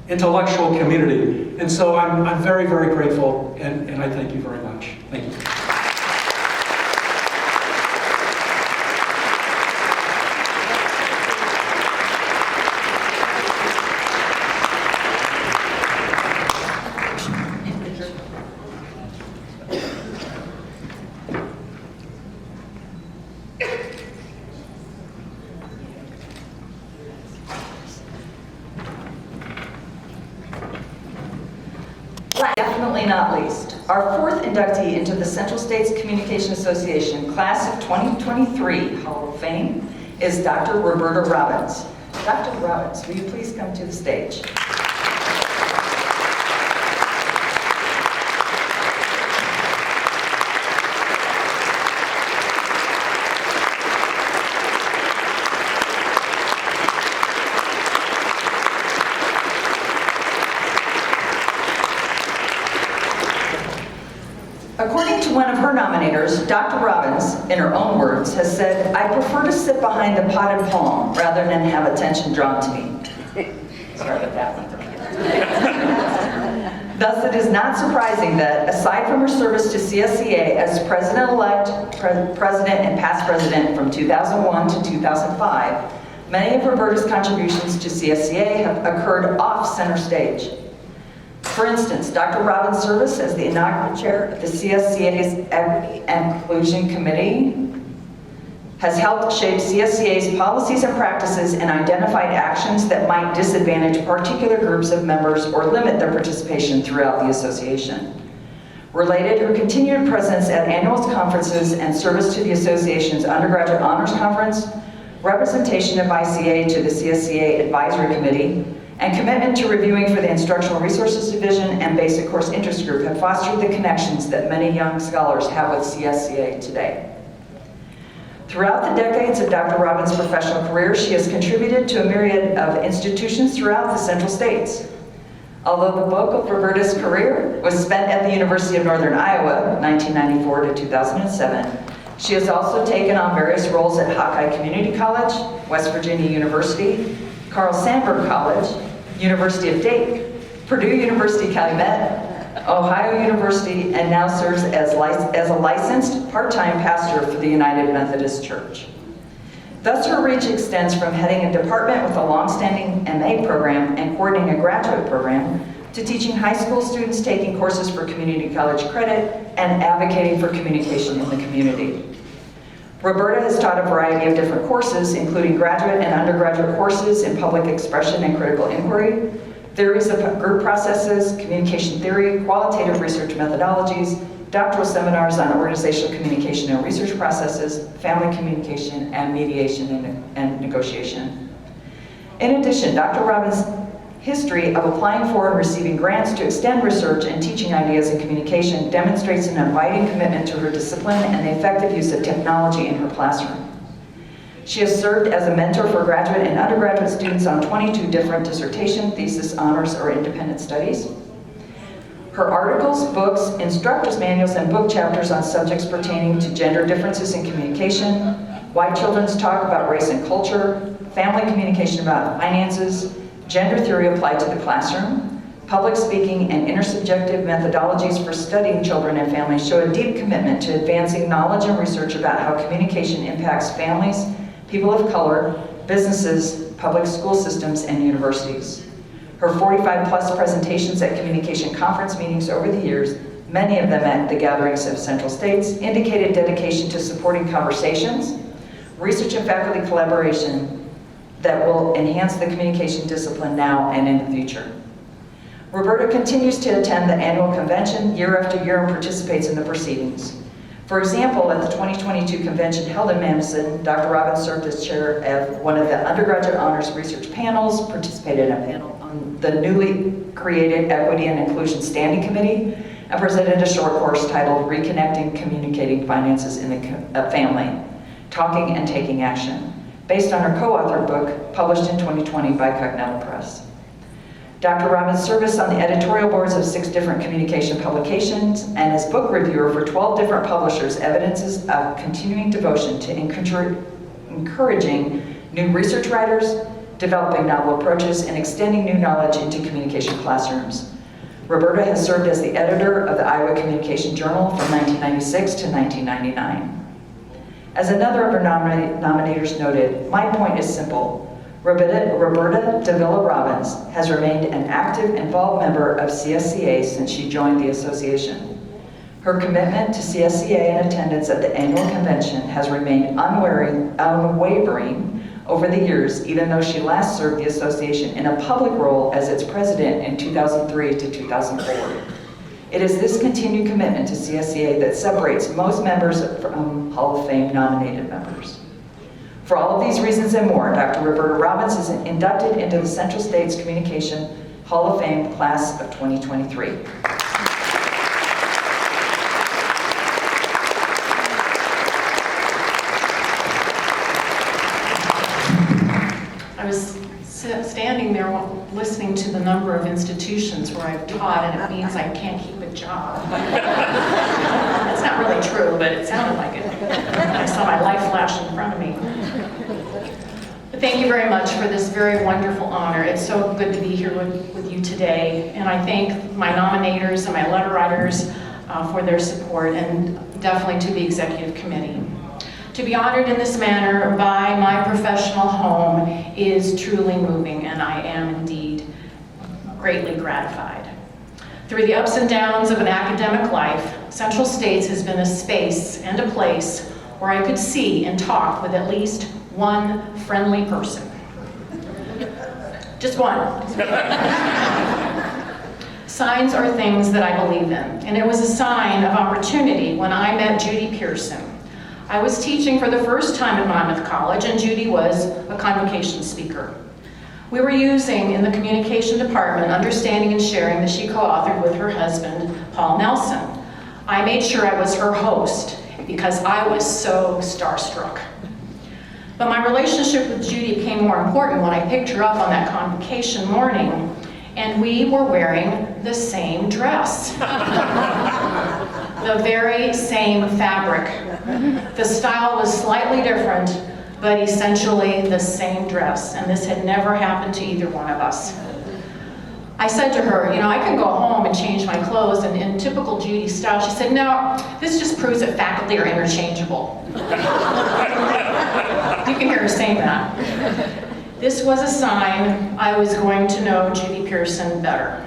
intellectual community. And so I'm very, very grateful, and I thank you very much. Thank you. Definitely not least, our 4th inductee into the Central States Communication Association Class of 2023 Hall of Fame is Dr. Roberta Robbins. Dr. Robbins, will you please come to the stage? According to one of her nominators, Dr. Robbins, in her own words, has said, "I prefer to sit behind a potted palm rather than have attention drawn to me." Sorry about that one. Thus, it is not surprising that, aside from her service to CSCA as President-elect, President and past President from 2001 to 2005, many of Roberta's contributions to CSCA have occurred off center stage. For instance, Dr. Robbins' service as the inaugural chair of the CSCA's Equity and Inclusion Committee has helped shape CSCA's policies and practices and identified actions that might disadvantage particular groups of members or limit their participation throughout the association. Related, her continued presence at annual conferences and service to the association's undergraduate honors conference, representation of ICA to the CSCA Advisory Committee, and commitment to reviewing for the Instructional Resources Division and Basic Course Interest Group have fostered the connections that many young scholars have with CSCA today. Throughout the decades of Dr. Robbins' professional career, she has contributed to a myriad of institutions throughout the Central States. Although the bulk of Roberta's career was spent at the University of Northern Iowa, 1994 to 2007, she has also taken on various roles at Hawkeye Community College, West Virginia University, Carl Sandburg College, University of Dayton, Purdue University Calumet, Ohio University, and now serves as a licensed part-time pastor for the United Methodist Church. Thus, her reach extends from heading a department with a long-standing MA program and coordinating a graduate program to teaching high school students taking courses for community college credit and advocating for communication in the community. Roberta has taught a variety of different courses, including graduate and undergraduate courses in public expression and critical inquiry, theories of group processes, communication theory, qualitative research methodologies, doctoral seminars on organizational communication and research processes, family communication, and mediation and negotiation. In addition, Dr. Robbins' history of applying for and receiving grants to extend research and teaching ideas in communication demonstrates an abiding commitment to her discipline and the effective use of technology in her classroom. She has served as a mentor for graduate and undergraduate students on 22 different dissertation, thesis, honors, or independent studies. Her articles, books, instructor's manuals, and book chapters on subjects pertaining to gender differences in communication, why children's talk about race and culture, family communication about finances, gender theory applied to the classroom, public speaking, and intersubjective methodologies for studying children and families show a deep commitment to advancing knowledge and research about how communication impacts families, people of color, businesses, public school systems, and universities. Her 45-plus presentations at communication conference meetings over the years, many of them at the gatherings of Central States, indicated dedication to supporting conversations, research and faculty collaboration that will enhance the communication discipline now and in the future. Roberta continues to attend the annual convention year after year and participates in the proceedings. For example, at the 2022 convention held in Madison, Dr. Robbins served as chair of one of the undergraduate honors research panels, participated in a panel on the newly created Equity and Inclusion Standing Committee, and presented a short course titled Reconnecting Communicating Finances in the Family, Talking and Taking Action, based on her co-authored book published in 2020 by Cognella Press. Dr. Robbins' service on the editorial boards of 6 different communication publications and as book reviewer for 12 different publishers evidences a continuing devotion to encouraging new research writers, developing novel approaches, and extending new knowledge into communication classrooms. Roberta has served as the editor of the Iowa Communication Journal from 1996 to 1999. As another of her nominators noted, my point is simple. Roberta Davila Robbins has remained an active, involved member of CSCA since she joined the association. Her commitment to CSCA and attendance at the annual convention has remained unwavering over the years, even though she last served the association in a public role as its president in 2003 to 2004. It is this continued commitment to CSCA that separates most members from Hall of Fame nominated members. For all of these reasons and more, Dr. Roberta Robbins is inducted into the Central States Communication Hall of Fame Class of 2023. I was standing there listening to the number of institutions where I've taught, and it means I can't keep a job. That's not really true, but it sounded like it. I saw my life flash in front of me. But thank you very much for this very wonderful honor. It's so good to be here with you today, and I thank my nominators and my letter writers for their support, and definitely to the executive committee. To be honored in this manner by my professional home is truly moving, and I am indeed greatly gratified. Through the ups and downs of an academic life, Central States has been a space and a place where I could see and talk with at least one friendly person. Just one. Signs are things that I believe in, and it was a sign of opportunity when I met Judy Pearson. I was teaching for the first time at Monmouth College, and Judy was a convocation speaker. We were using, in the communication department, Understanding and Sharing that she co-authored with her husband, Paul Nelson. I made sure I was her host because I was so starstruck. But my relationship with Judy became more important when I picked her up on that convocation morning, and we were wearing the same dress. The very same fabric. The style was slightly different, but essentially the same dress, and this had never happened to either one of us. I said to her, you know, I can go home and change my clothes, and in typical Judy style, she said, no, this just proves that faculty are interchangeable. You can hear her saying that. This was a sign I was going to know Judy Pearson better.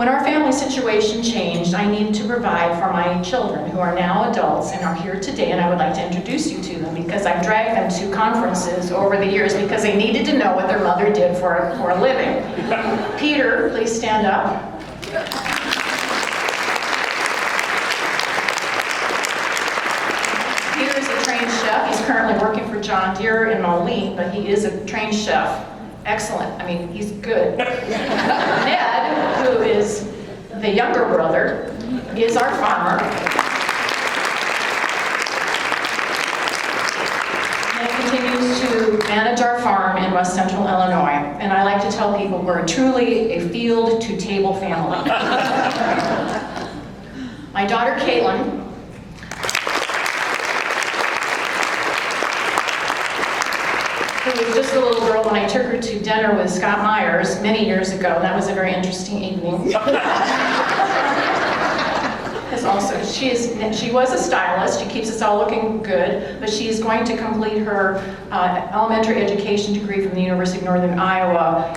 When our family situation changed, I needed to provide for my children, who are now adults and are here today, and I would like to introduce you to them because I've dragged them to conferences over the years because they needed to know what their mother did for a living. Peter, please stand up. Peter is a trained chef. He's currently working for John Deere in Moline, but he is a trained chef. Excellent. I mean, he's good. Ned, who is the younger brother, is our farmer. Ned continues to manage our farm in West Central Illinois. And I like to tell people we're truly a field-to-table family. My daughter, Caitlin, who was just a little girl when I took her to dinner with Scott Myers many years ago, and that was a very interesting evening. She was a stylist. She keeps us all looking good, but she's going to complete her elementary education degree from the University of Northern Iowa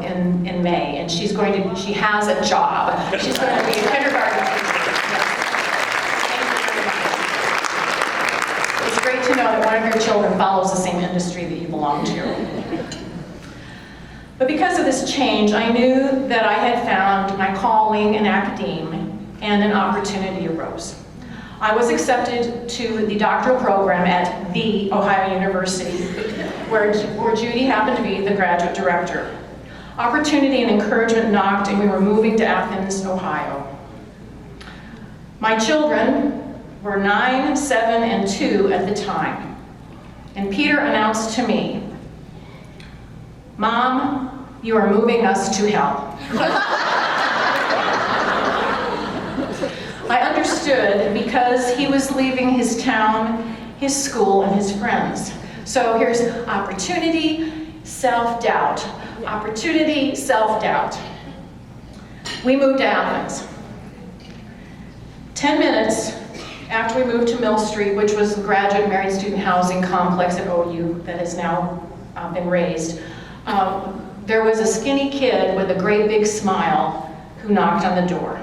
in May, and she has a job. She's going to be a kindergarten teacher. It's great to know that one of your children follows the same industry that you belong to. But because of this change, I knew that I had found my calling in academia, and an opportunity arose. I was accepted to the doctoral program at The Ohio University, where Judy happened to be the graduate director. Opportunity and encouragement knocked, and we were moving to Athens, Ohio. My children were 9, 7, and 2 at the time. And Peter announced to me, "Mom, you are moving us to hell." I understood because he was leaving his town, his school, and his friends. So here's opportunity, self-doubt. Opportunity, self-doubt. We moved to Athens. 10 minutes after we moved to Mill Street, which was the graduate married student housing complex at OU that has now been raised, there was a skinny kid with a great big smile who knocked on the door.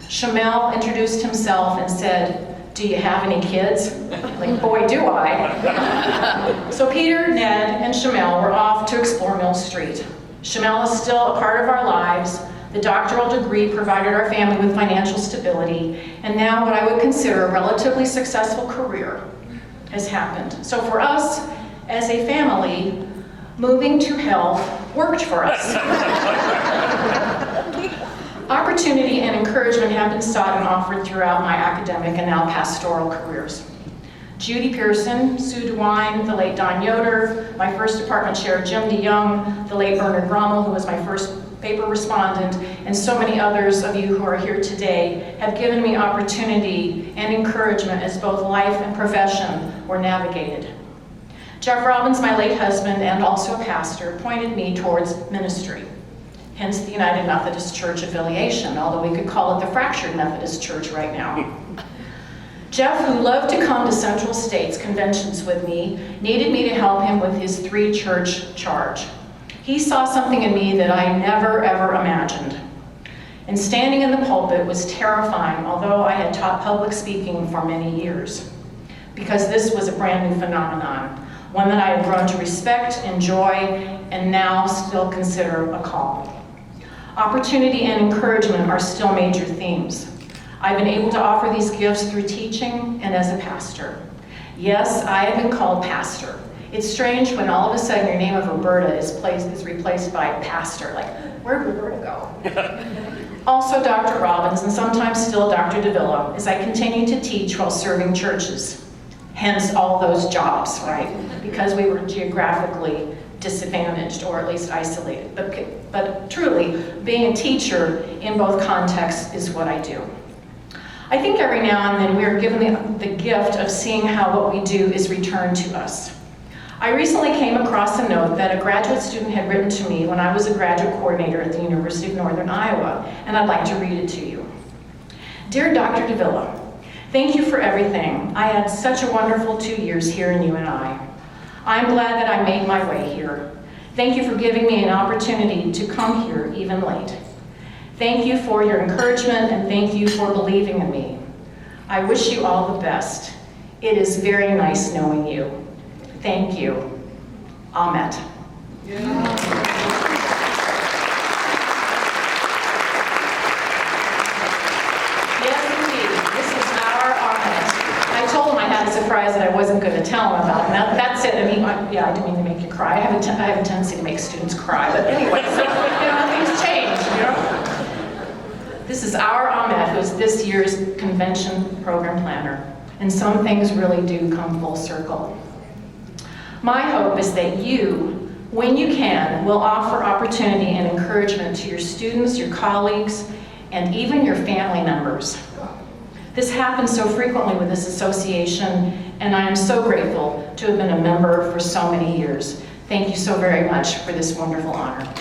Shamel introduced himself and said, "Do you have any kids?" Like, boy, do I. So Peter, Ned, and Shamel were off to explore Mill Street. Shamel is still a part of our lives. The doctoral degree provided our family with financial stability, and now what I would consider a relatively successful career has happened. So for us, as a family, moving to hell worked for us. Opportunity and encouragement have been sought and offered throughout my academic and now pastoral careers. Judy Pearson, Sue DeWine, the late Don Yoder, my first department chair Jim DeYoung, the late Bernard Rommel, who was my first paper respondent, and so many others of you who are here today have given me opportunity and encouragement as both life and profession were navigated. Jeff Robbins, my late husband and also a pastor, pointed me towards ministry. Hence the United Methodist Church affiliation, although we could call it the Fractured Methodist Church right now. Jeff, who loved to come to Central States conventions with me, needed me to help him with his 3-church charge. He saw something in me that I never ever imagined. And standing in the pulpit was terrifying, although I had taught public speaking for many years, because this was a brand new phenomenon, one that I had grown to respect, enjoy, and now still consider a call. Opportunity and encouragement are still major themes. I've been able to offer these gifts through teaching and as a pastor. Yes, I have been called pastor. It's strange when all of a sudden your name of Roberta is replaced by pastor. Like, where'd Roberta go? Also Dr. Robbins, and sometimes still Dr. Davila, as I continue to teach while serving churches. Hence all those jobs, right? Because we were geographically disadvantaged, or at least isolated. But truly, being a teacher in both contexts is what I do. I think every now and then we are given the gift of seeing how what we do is returned to us. I recently came across a note that a graduate student had written to me when I was a graduate coordinator at the University of Northern Iowa, and I'd like to read it to you. Dear Dr. Davila, thank you for everything. I had such a wonderful 2 years here in UNI. I'm glad that I made my way here. Thank you for giving me an opportunity to come here even late. Thank you for your encouragement and thank you for believing in me. I wish you all the best. It is very nice knowing you. Thank you. Ahmet. Yes, indeed. This is our Ahmet. I told him I had a surprise that I wasn't going to tell him about. And that's it. I mean, yeah, I didn't mean to make you cry. I have a tendency to make students cry. But anyway, so, things change, This is our Ahmet, who is this year's convention program planner. And some things really do come full circle. My hope is that you, when you can, will offer opportunity and encouragement to your students, your colleagues, and even your family members. This happens so frequently with this association, and I am so grateful to have been a member for so many years. Thank you so very much for this wonderful honor.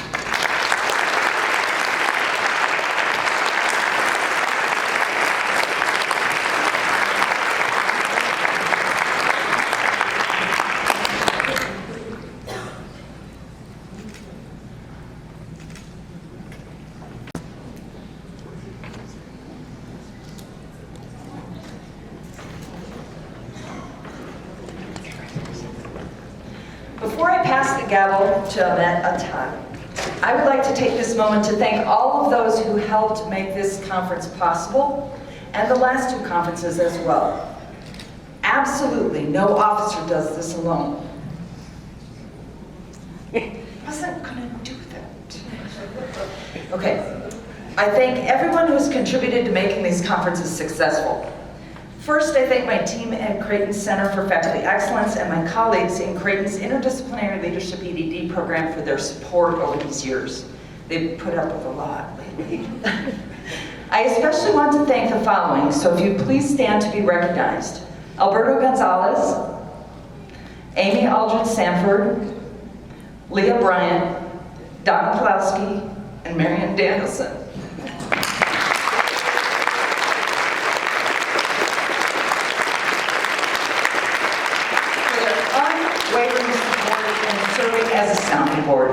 Before I pass the gavel to Ahmet Atag, I would like to take this moment to thank all of those who helped make this conference possible, and the last two conferences as well. Absolutely, no officer does this alone. I wasn't gonna do that. Okay, I thank everyone who's contributed to making these conferences successful. First, I thank my team at Creighton's Center for Faculty Excellence and my colleagues in Creighton's Interdisciplinary Leadership EDD program for their support over these years. They've put up with a lot lately. I especially want to thank the following, so if you please stand to be recognized. Alberto Gonzalez, Amy Aldred Sanford, Leah Bryant, Donna Pulowski, and Marian Danielson. Unwavering support and serving as a sounding board.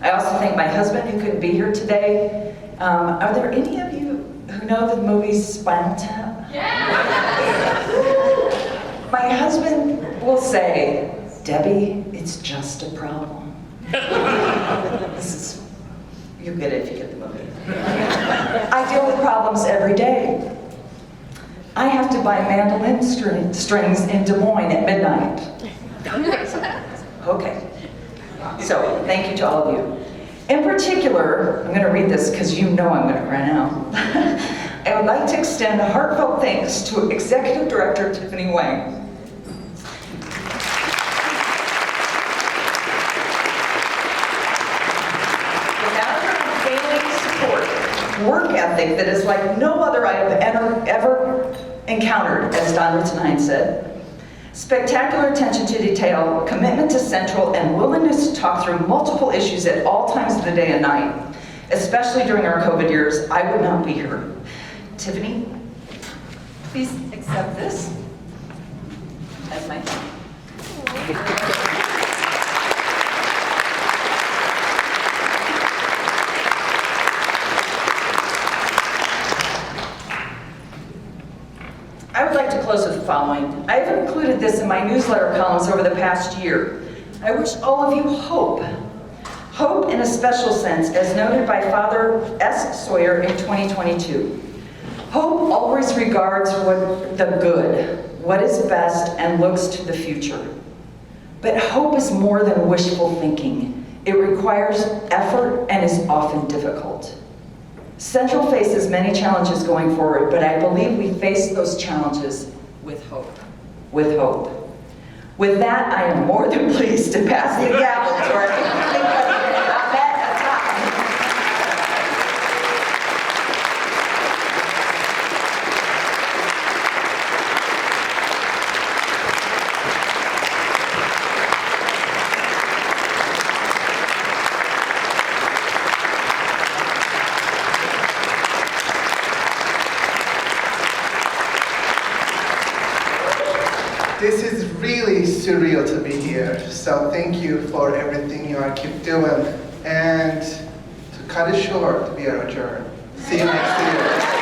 I also thank my husband who couldn't be here today. Are there any of you who know the movie Spinal Tap? Yeah. My husband will say, Debbie, it's just a problem. You get it if you get the movie. I deal with problems every day. I have to buy mandolin strings in Des Moines at midnight. Okay. So, thank you to all of you. In particular, I'm going to read this because you know I'm going to cry now. I would like to extend a heartfelt thanks to Executive Director Tiffany Wang. Without her unfailing support, work ethic that is like no other I have ever encountered, as Don Ritzenhein said, spectacular attention to detail, commitment to Central, and willingness to talk through multiple issues at all times of the day and night, especially during our COVID years, I would not be here. Tiffany, please accept this as my thank you. I would like to close with the following. I have included this in my newsletter columns over the past year. I wish all of you hope. Hope in a special sense, as noted by Father S. Sawyer in 2022. Hope always regards the good, what is best, and looks to the future. But hope is more than wishful thinking. It requires effort and is often difficult. Central faces many challenges going forward, but I believe we face those challenges with hope. With hope. With that, I am more than pleased to pass the gavel to our incoming president, Ahmet Atag. This is really surreal to be here, so thank you for everything you are keep doing. And to cut it short. We are adjourned. See you next year.